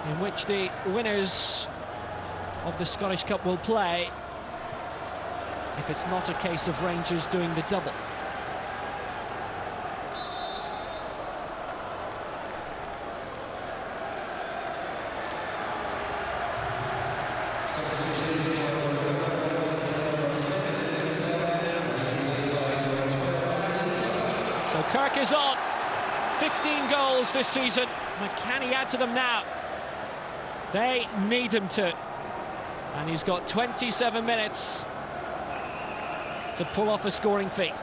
in which the winners of the Scottish Cup will play, if it's not a case of Rangers doing the double. So Kirk is on. 15 goals this season. But can he add to them now? They need him to. And he's got 27 minutes to pull off a scoring feat.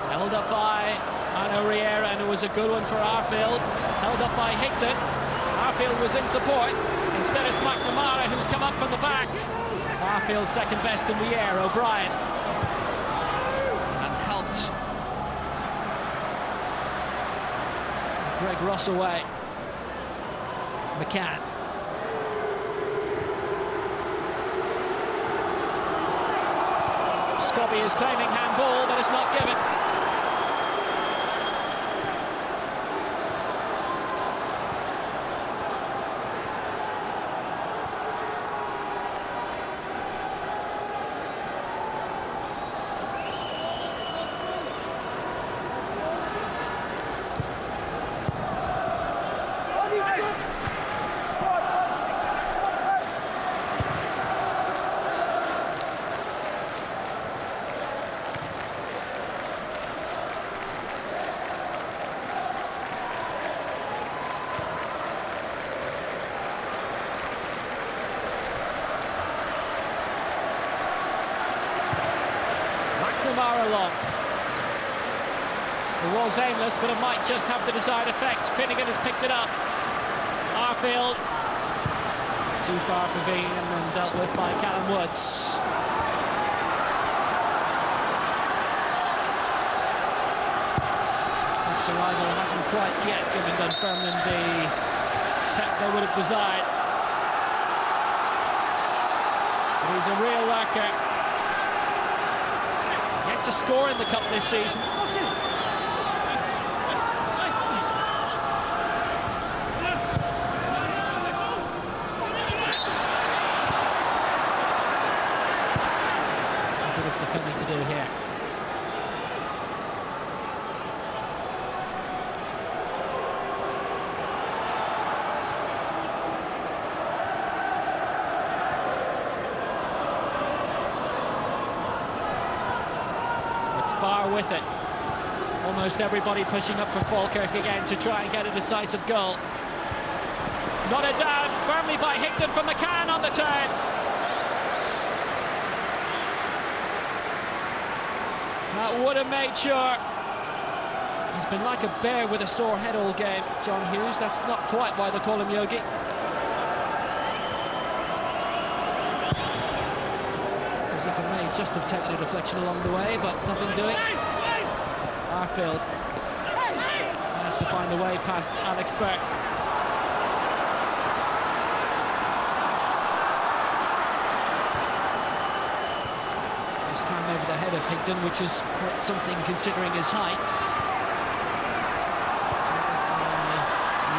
Held up by Riera, and it was a good one for Arfield. Held up by Higdon. Arfield was in support. Instead it's McNamara who's come up from the back. Arfield second best in the air, O'Brien. And helped Greg Ross away. McCann. Scobie is claiming handball, but it's not given. Along. It was aimless, but it might just have the desired effect. Finnegan has picked it up. Arfield, too far for being and dealt with by Callum Woods. Next arrival hasn't quite yet given Dunfermline the pep they would have desired. But he's a real lurker. To score in the cup this season. A bit of defending to do here. Bar with it. Almost everybody pushing up for Falkirk again to try and get a decisive goal. Nodded down firmly by Higdon from McCann on the turn. That would have made sure. He's been like a bear with a sore head all game, John Hughes. That's not quite why they call him Yogi. As if it may just have taken a deflection along the way, but nothing doing. Arfield managed to find a way past Alex Burke. This time over the head of Higdon, which is quite something considering his height.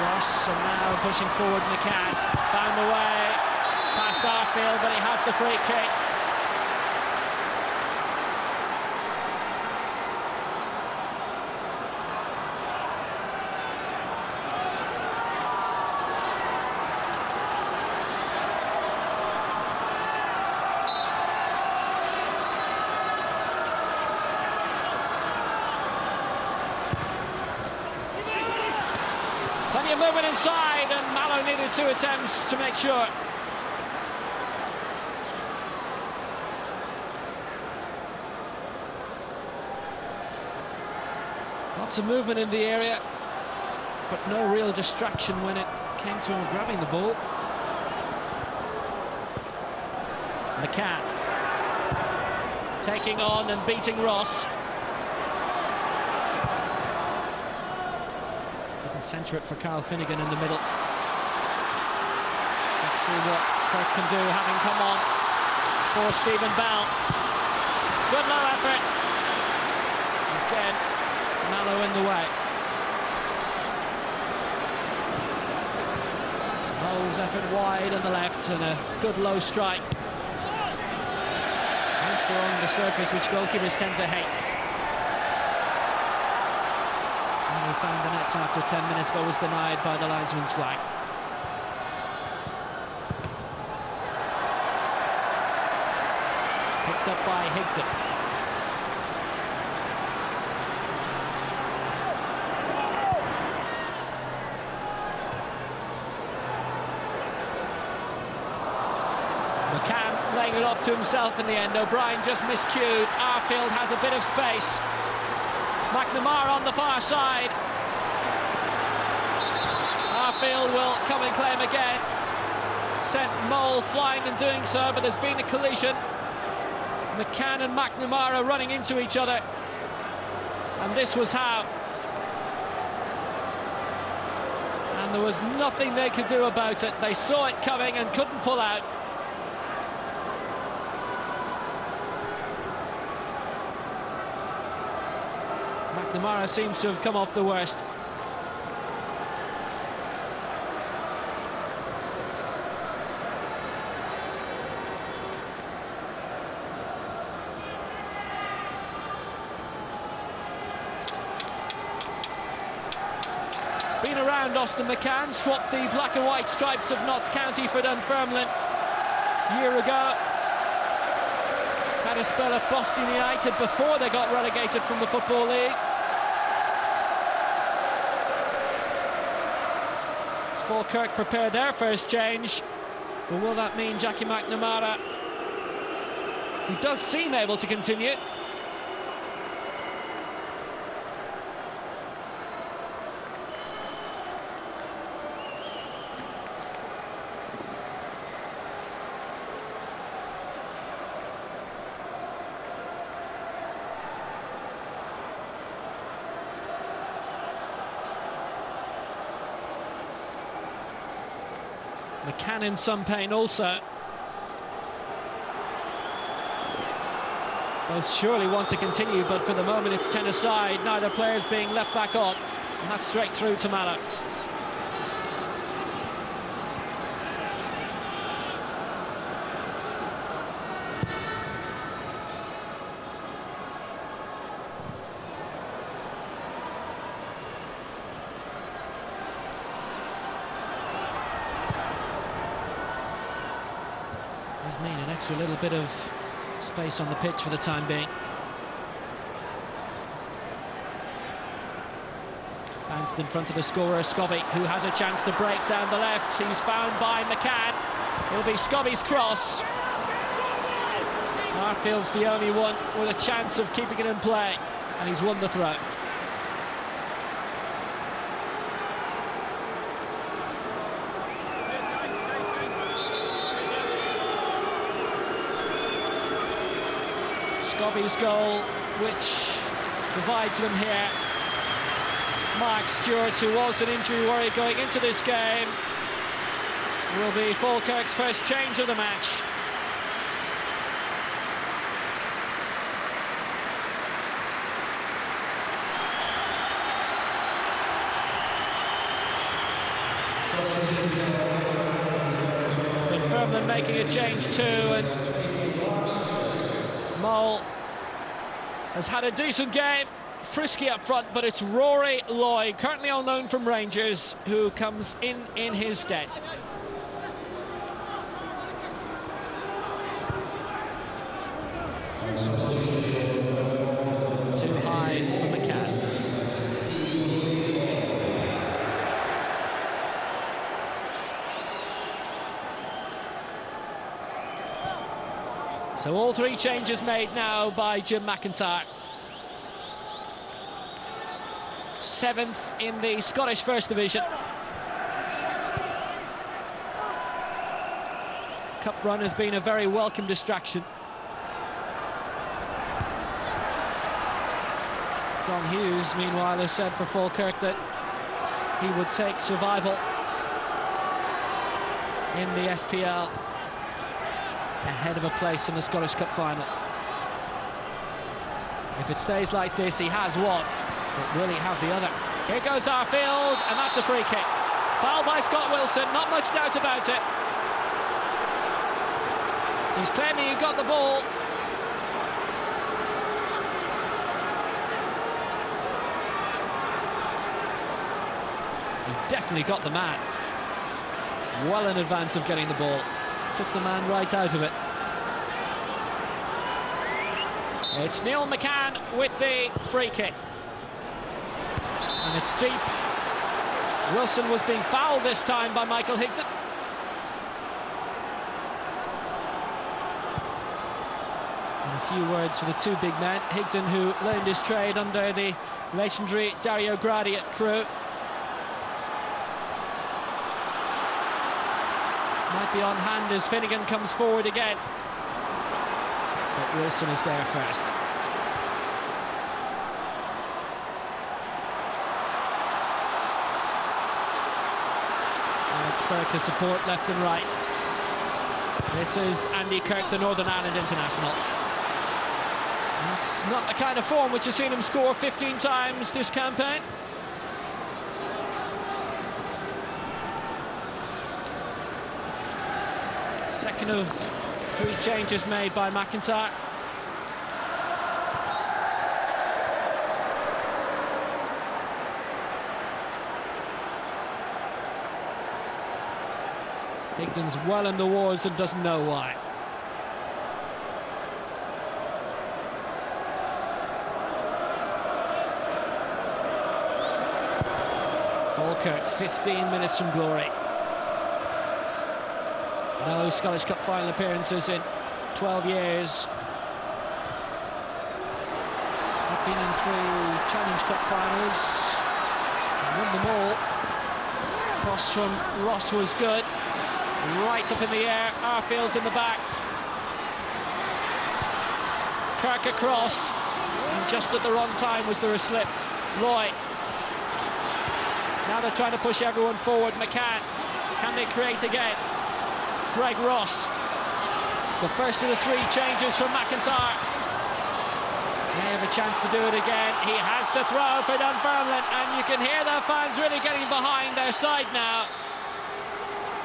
Ross, and now pushing forward McCann. Found the way past Arfield, but he has the free kick. Plenty of movement inside, and Mallow needed 2 attempts to make sure. Lots of movement in the area, but no real distraction when it came to him grabbing the ball. McCann taking on and beating Ross. And centre it for Carl Finnegan in the middle. Let's see what Kirk can do, having come on for Stephen Bell. Good low effort. Again, Mallow in the way. Mole's effort wide on the left and a good low strike. Bounced along the surface, which goalkeepers tend to hate. And we found the nets after 10 minutes, but was denied by the linesman's flag. Picked up by Higdon. McCann laying it off to himself in the end. O'Brien just miscued. Arfield has a bit of space. McNamara on the far side. Arfield will come and claim again. Sent Mole flying in doing so, but there's been a collision. McCann and McNamara running into each other. And this was how. And there was nothing they could do about it. They saw it coming and couldn't pull out. McNamara seems to have come off the worst. Been around Austin McCann, swapped the black and white stripes of Notts County for Dunfermline a year ago. Had a spell at Boston United before they got relegated from the Football League. Falkirk prepared their first change, but will that mean Jackie McNamara, who does seem able to continue? McCann in some pain also. Both surely want to continue, but for the moment it's 10 aside. Neither player's being left back on, and that's straight through to Mallow. Mean an extra little bit of space on the pitch for the time being. Bounced in front of the scorer, Scobby, who has a chance to break down the left. He's found by McCann. It'll be Scobby's cross. Arfield's the only one with a chance of keeping it in play, and he's won the throw. Scobby's goal, which provides them here. Mark Stewart, who was an injury worry going into this game, will be Falkirk's first change of the match. Dunfermline making a change too, and Mole has had a decent game, frisky up front, but it's Rory Lloyd, currently on loan from Rangers, who comes in his stead. Too high for McCann. So all three changes made now by Jim McIntyre. 7th in the Scottish First Division. Cup run has been a very welcome distraction. John Hughes, meanwhile, has said for Falkirk that he would take survival in the SPL ahead of a place in the Scottish Cup final. If it stays like this, he has one, but will he have the other? Here goes Arfield, and that's a free kick. Foul by Scott Wilson, not much doubt about it. He's claiming he got the ball. He definitely got the man. Well in advance of getting the ball. Took the man right out of it. It's Neil McCann with the free kick. And it's deep. Wilson was being fouled this time by Michael Higden. And a few words for the two big men. Higden, who learned his trade under the legendary Dario Gradi at Crewe. Might be on hand as Finnegan comes forward again. But Wilson is there first. Alex Burke has support left and right. This is Andy Kirk, the Northern Ireland international. It's not the kind of form which has seen him score 15 times this campaign. Second of 3 changes made by McIntyre. Higden's well in the wars and doesn't know why. Falkirk, 15 minutes from glory. No Scottish Cup final appearances in 12 years. I've been in 3 Challenge Cup finals. Won them all. Cross from Ross was good. Right up in the air. Arfield's in the back. Kirk across. And just at the wrong time was there a slip. Loy. Now they're trying to push everyone forward. McCann. Can they create again? Greg Ross, the first of the 3 changes from McIntyre. May have a chance to do it again. He has the throw for Dunfermline, and you can hear their fans really getting behind their side now.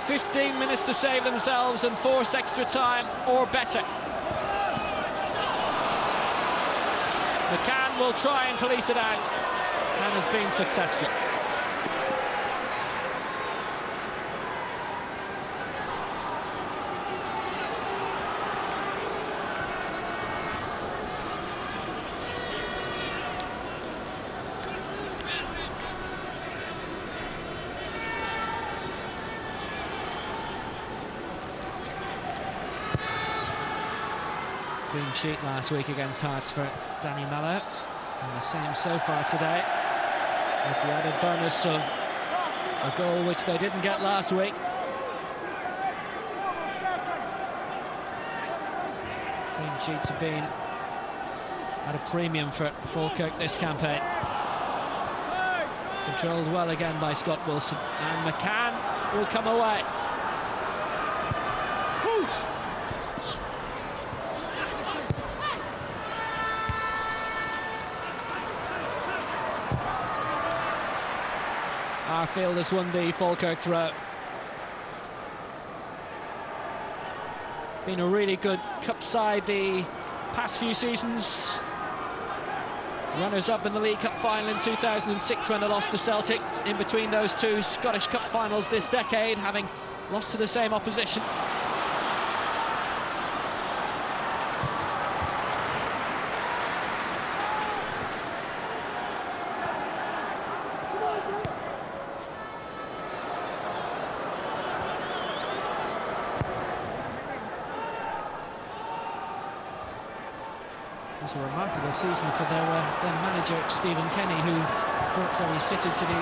15 minutes to save themselves and force extra time or better. McCann will try and police it out and has been successful. Clean sheet last week against Hearts for Danny Mello, and the same so far today, with the added bonus of a goal which they didn't get last week. Clean sheets have been at a premium for Falkirk this campaign. Controlled well again by Scott Wilson, and McCann will come away. Arfield has won the Falkirk throw. Been a really good cup side the past few seasons. Runners-up in the League Cup final in 2006 when they lost to Celtic. In between those 2 Scottish Cup finals this decade, having lost to the same opposition. It was a remarkable season for their manager Stephen Kenny, who brought Derry City to the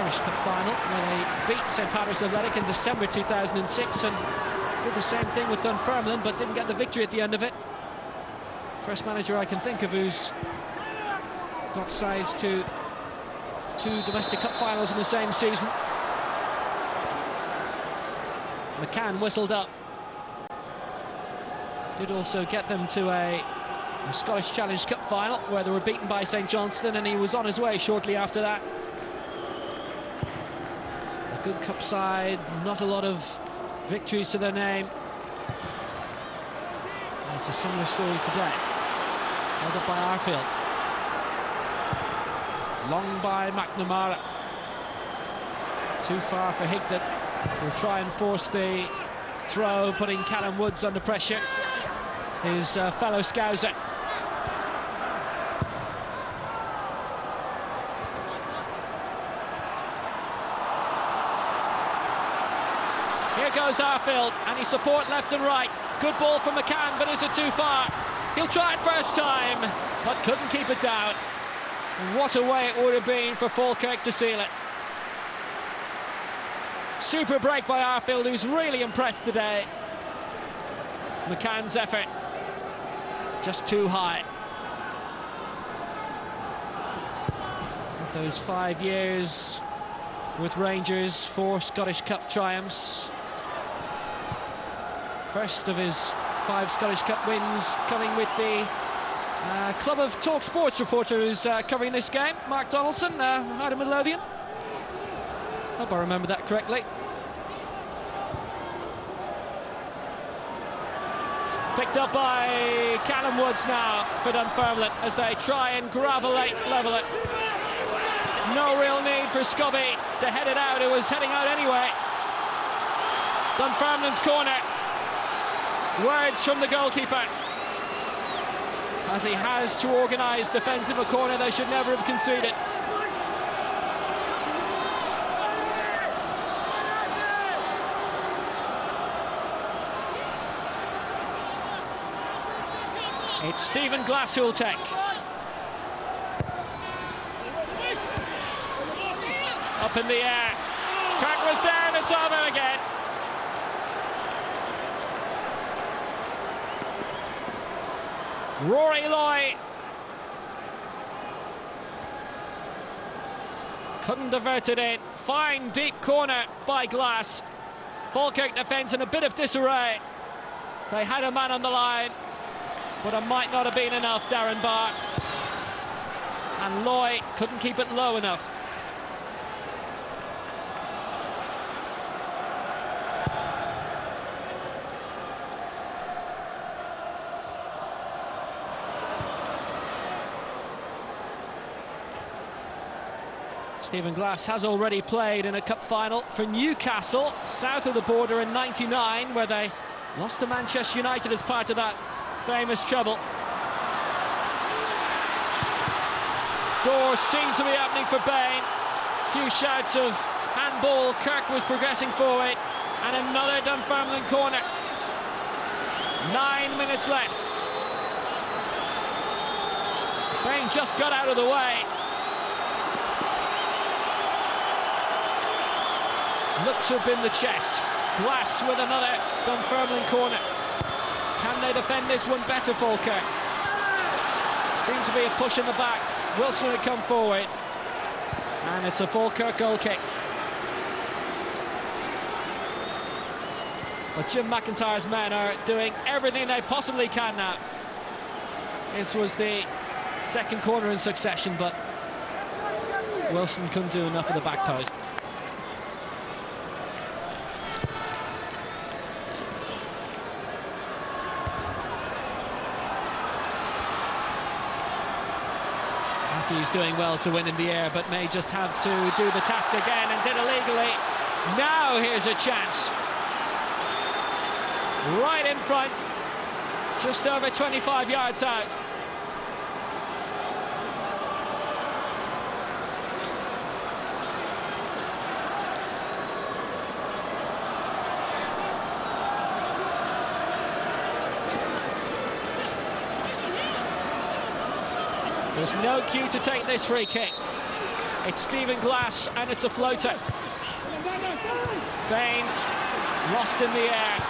Irish Cup final where they beat St Patrick's Athletic in December 2006, and did the same thing with Dunfermline but didn't get the victory at the end of it. First manager I can think of who's got sides to 2 domestic cup finals in the same season. McCann whistled up. Did also get them to a Scottish Challenge Cup final where they were beaten by St Johnstone, and he was on his way shortly after that. A good cup side, not a lot of victories to their name. And it's a similar story today. Held up by Arfield. Long by McNamara. Too far for Higdon. Will try and force the throw, putting Callum Woods under pressure. His fellow Scouser. Here goes Arfield, and he support left and right. Good ball from McCann, but is it too far? He'll try it first time, but couldn't keep it down. What a way it would have been for Falkirk to seal it. Super break by Arfield, who's really impressed today. McCann's effort, just too high. Those 5 years with Rangers, 4 Scottish Cup triumphs. First of his 5 Scottish Cup wins coming with the club of Talk Sports reporter who's covering this game, Mark Donaldson, out of Midlothian. Hope I remember that correctly. Picked up by Callum Woods now for Dunfermline as they try and level it. No real need for Scobby to head it out. It was heading out anyway. Dunfermline's corner. Words from the goalkeeper as he has to organise defensive a corner they should never have conceded. It's Stephen Glass who'll take. Up in the air. Kirk was there and it's over again. Rory Loy couldn't divert it in. Fine deep corner by Glass. Falkirk defence in a bit of disarray. They had a man on the line, but it might not have been enough, Darren Barr. And Loy couldn't keep it low enough. Stephen Glass has already played in a cup final for Newcastle, south of the border in '99, where they lost to Manchester United as part of that famous treble. Doors seemed to be opening for Bain. Few shouts of handball. Kirk was progressing forward, and another Dunfermline corner. 9 minutes left. Bain just got out of the way. Looked to have been the chest. Glass with another Dunfermline corner. Can they defend this one better, Falkirk? Seemed to be a push in the back. Wilson had come forward. And it's a Falkirk goal kick. But Jim McIntyre's men are doing everything they possibly can now. This was the second corner in succession, but Wilson couldn't do enough at the back post. He's doing well to win in the air, but may just have to do the task again, and did illegally. Now here's a chance. Right in front, just over 25 yards out. There's no cue to take this free kick. It's Stephen Glass, and it's a floater. Bain lost in the air.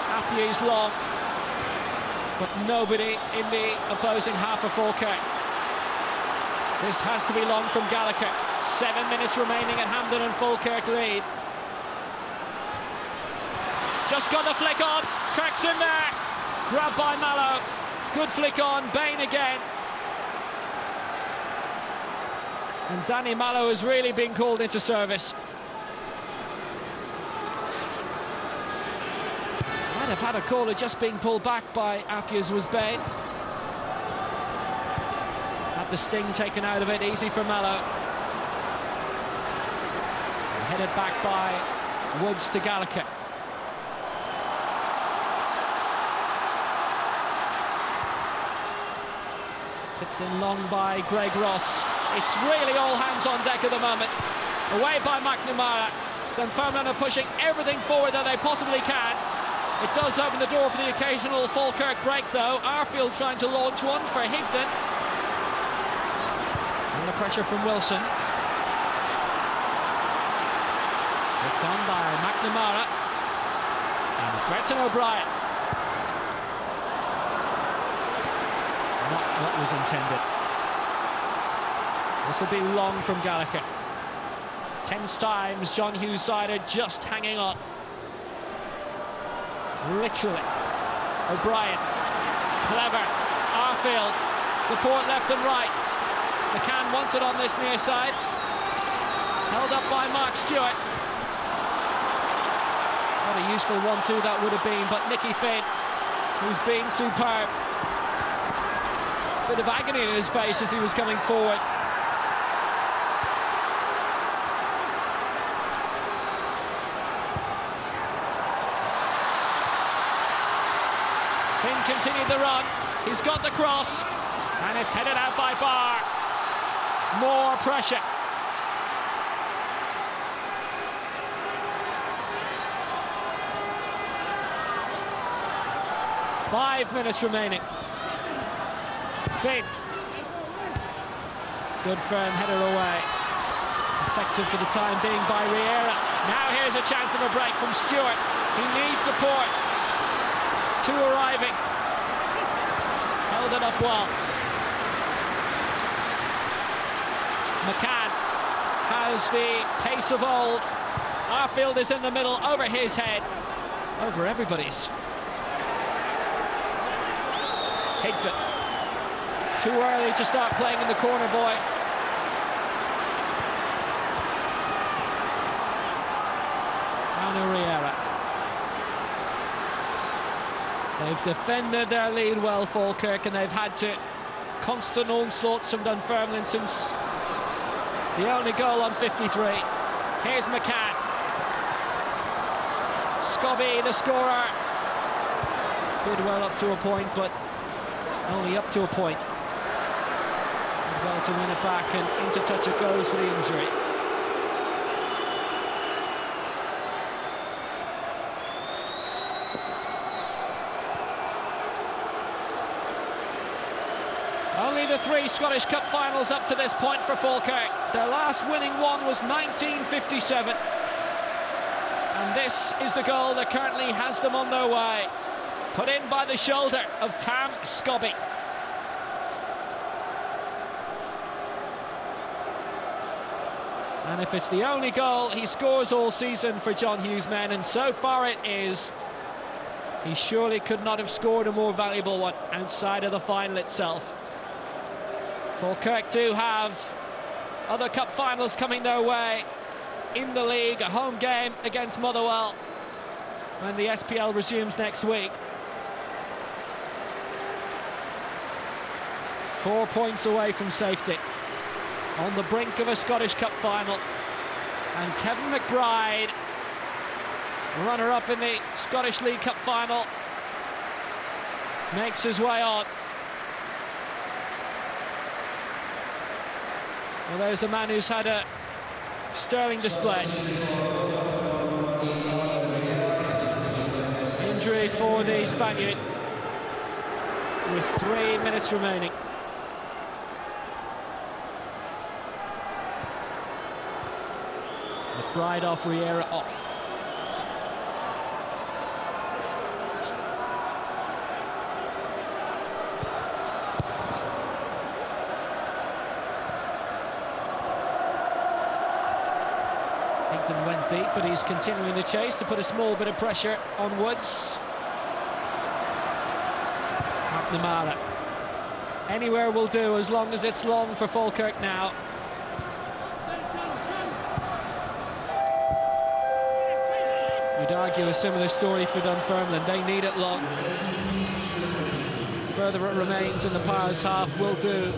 Matthews long, but nobody in the opposing half of Falkirk. This has to be long from Gallagher. 7 minutes remaining and Hampden and Falkirk lead. Just got the flick on. Kirk's in there. Grabbed by Mallow. Good flick on. Bain again. And Danny Mallow has really been called into service. Might have had a caller just being pulled back by Appiah's was Bain. Had the sting taken out of it, easy for Mallow. And headed back by Woods to Gallagher. Flicked in long by Greg Ross. It's really all hands on deck at the moment. Away by McNamara. Dunfermline are pushing everything forward that they possibly can. It does open the door for the occasional Falkirk break, though. Arfield trying to launch one for Higdon. And the pressure from Wilson. Picked on by McNamara. And Breton O'Brien. Not what was intended. This will be long from Gallagher. Tense times, John Hughes side are just hanging on. Literally. O'Brien. Clever. Arfield. Support left and right. McCann wants it on this near side. Held up by Mark Stewart. What a useful 1-2 that would have been, but Nicky Finn, who's been superb. Bit of agony in his face as he was coming forward. Finn continued the run. He's got the cross, and it's headed out by Barr. More pressure. Five minutes remaining. Finn. Good firm header away. Effective for the time being by Riera. Now here's a chance of a break from Stewart. He needs support. Two arriving. Held it up well. McCann has the pace of old. Arfield is in the middle, over his head. Over everybody's. Higdon. Too early to start playing in the corner, boy. Ana Riera. They've defended their lead well, Falkirk, and they've had to constant onslaughts from Dunfermline since the only goal on 53. Here's McCann. Scobie, the scorer. Did well up to a point, but only up to a point. Did well to win it back, and into touch it goes for the injury. Only the 3 Scottish Cup finals up to this point for Falkirk. Their last winning one was 1957. And this is the goal that currently has them on their way. Put in by the shoulder of Tam Scobie. And if it's the only goal he scores all season for John Hughes' men, and so far it is, he surely could not have scored a more valuable one outside of the final itself. Falkirk do have other cup finals coming their way in the league, a home game against Motherwell when the SPL resumes next week. 4 points away from safety, on the brink of a Scottish Cup final. And Kevin McBride, runner-up in the Scottish League Cup final, makes his way on. Well, there's a man who's had a sterling display. Injury for the Spaniard with 3 minutes remaining. McBride off, Riera off. Higdon went deep, but he's continuing the chase to put a small bit of pressure on Woods. McNamara. Anywhere will do as long as it's long for Falkirk now. You'd argue a similar story for Dunfermline. They need it long. Further it remains in the Powers half will do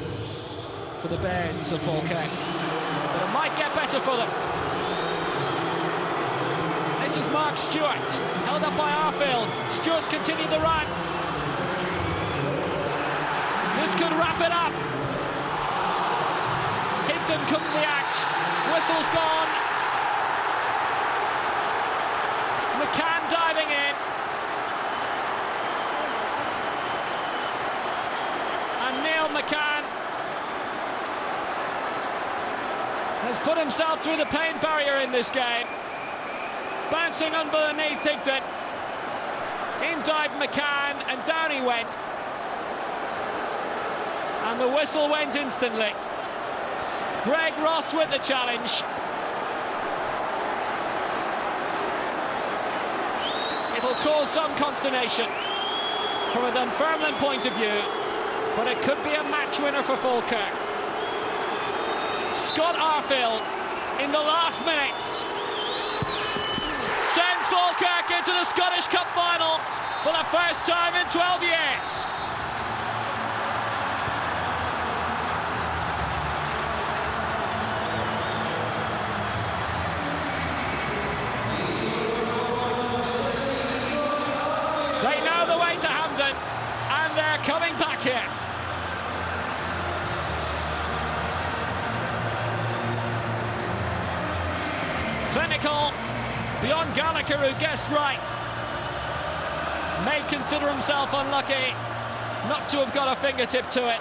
for the Bairns of Falkirk. But it might get better for them. This is Mark Stewart, held up by Arfield. Stewart's continued the run. This could wrap it up. Higdon couldn't react. Whistle's gone. McCann diving in. And Neil McCann has put himself through the paint barrier in this game. Bouncing underneath Higdon. In dived McCann, and down he went. And the whistle went instantly. Greg Ross with the challenge. It'll cause some consternation from a Dunfermline point of view, but it could be a match winner for Falkirk. Scott Arfield in the last minutes sends Falkirk into the Scottish Cup final for the first time in 12 years. They know the way to Hampden, and they're coming back here. Clinical, beyond Gallagher, who guessed right. May consider himself unlucky not to have got a fingertip to it.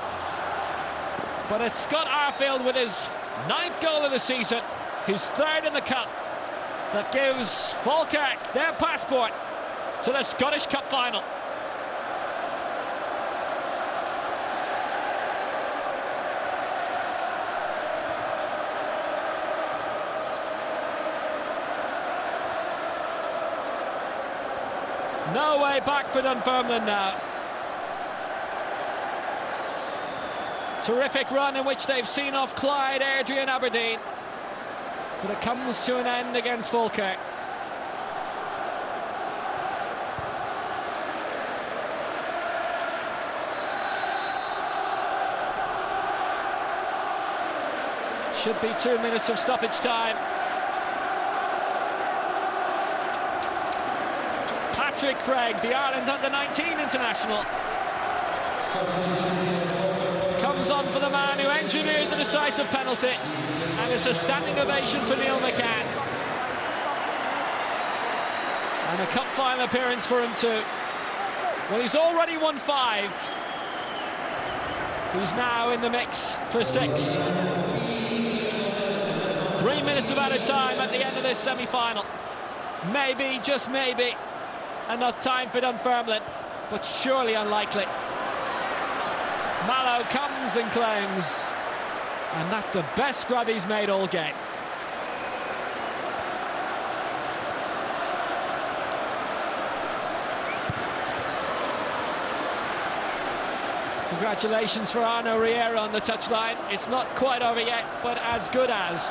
But it's Scott Arfield with his 9th goal of the season, his 3rd in the Cup, that gives Falkirk their passport to the Scottish Cup final. No way back for Dunfermline now. Terrific run in which they've seen off Clyde, Airdrie and Aberdeen. But it comes to an end against Falkirk. Should be 2 minutes of stoppage time. Patrick Craig, the Ireland under-19 international, comes on for the man who engineered the decisive penalty, and it's a standing ovation for Neil McCann. And a cup final appearance for him too. Well, he's already won 5. He's now in the mix for 6. 3 minutes of added time at the end of this semi-final. Maybe, just maybe, enough time for Dunfermline, but surely unlikely. Mallow comes and claims, and that's the best grab he's made all game. Congratulations for Arno Riera on the touchline. It's not quite over yet, but as good as.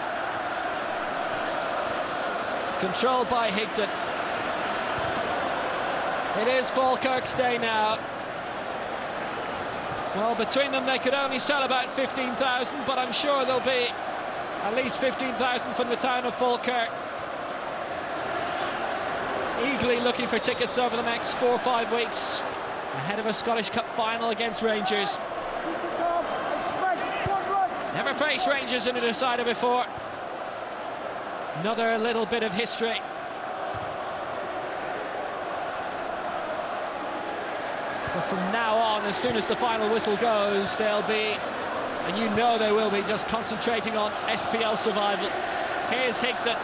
Controlled by Higdon. It is Falkirk's day now. Well, between them they could only sell about 15,000, but I'm sure there'll be at least 15,000 from the town of Falkirk. Eagerly looking for tickets over the next 4 or 5 weeks, ahead of a Scottish Cup final against Rangers. Never faced Rangers in a decider before. Another little bit of history. But from now on, as soon as the final whistle goes, they'll be, and you know they will be, just concentrating on SPL survival. Here's Higdon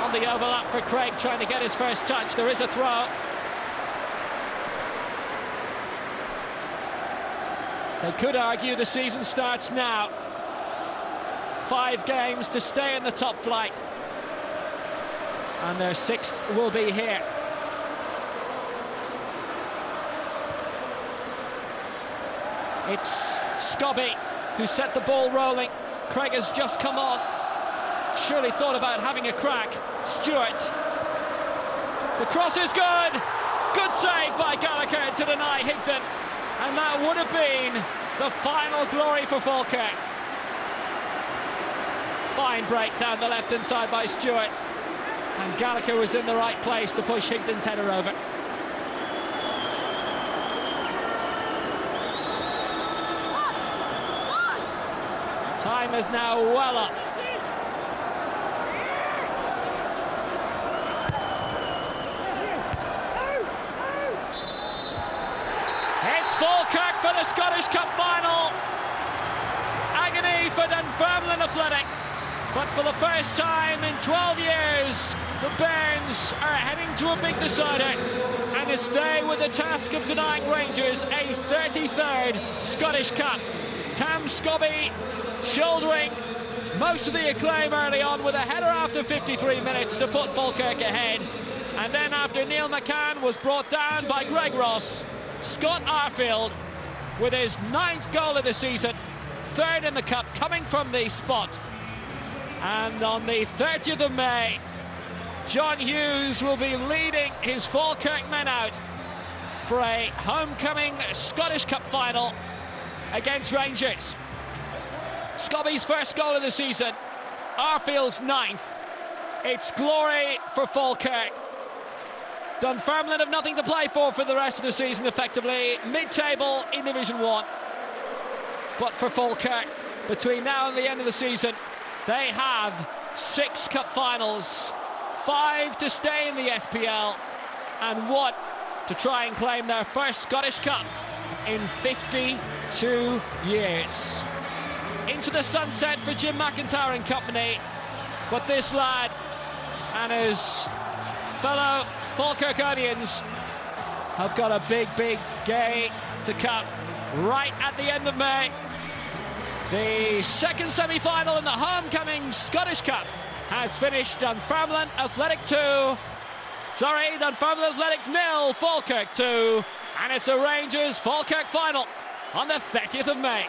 on the overlap for Craig, trying to get his first touch. There is a throw. They could argue the season starts now. 5 games to stay in the top flight. and their 6th will be here. It's Scobby who set the ball rolling. Craig has just come on. Surely thought about having a crack. Stewart. The cross is good. Good save by Gallagher to deny Higdon. And that would have been the final glory for Falkirk. Fine break down the left-hand side by Stewart. And Gallagher was in the right place to push Higdon's header over. Time is now well up. It's Falkirk for the Scottish Cup final. Agony for Dunfermline Athletic. But for the first time in 12 years, the Bairns are heading to a big decider. And it's they with the task of denying Rangers a 33rd Scottish Cup. Tam Scobby shouldering most of the acclaim early on with a header after 53 minutes to put Falkirk ahead. And then after Neil McCann was brought down by Greg Ross, Scott Arfield with his 9th goal of the season, 3rd in the cup, coming from the spot. And on the 30th of May, John Hughes will be leading his Falkirk men out for a homecoming Scottish Cup final against Rangers. Scobby's 1st goal of the season, Arfield's 9th. It's glory for Falkirk. Dunfermline have nothing to play for the rest of the season, effectively. Mid-table in Division 1. But for Falkirk, between now and the end of the season, they have 6 cup finals, 5 to stay in the SPL, and 1 to try and claim their 1st Scottish Cup in 52 years. Into the sunset for Jim McIntyre and company, but this lad and his fellow Falkirkonians have got a big day to come right at the end of May. The 2nd semi-final in the homecoming Scottish Cup has finished. Dunfermline Athletic 2, Dunfermline Athletic 0, Falkirk 2, and it's a Rangers Falkirk final on the 30th of May.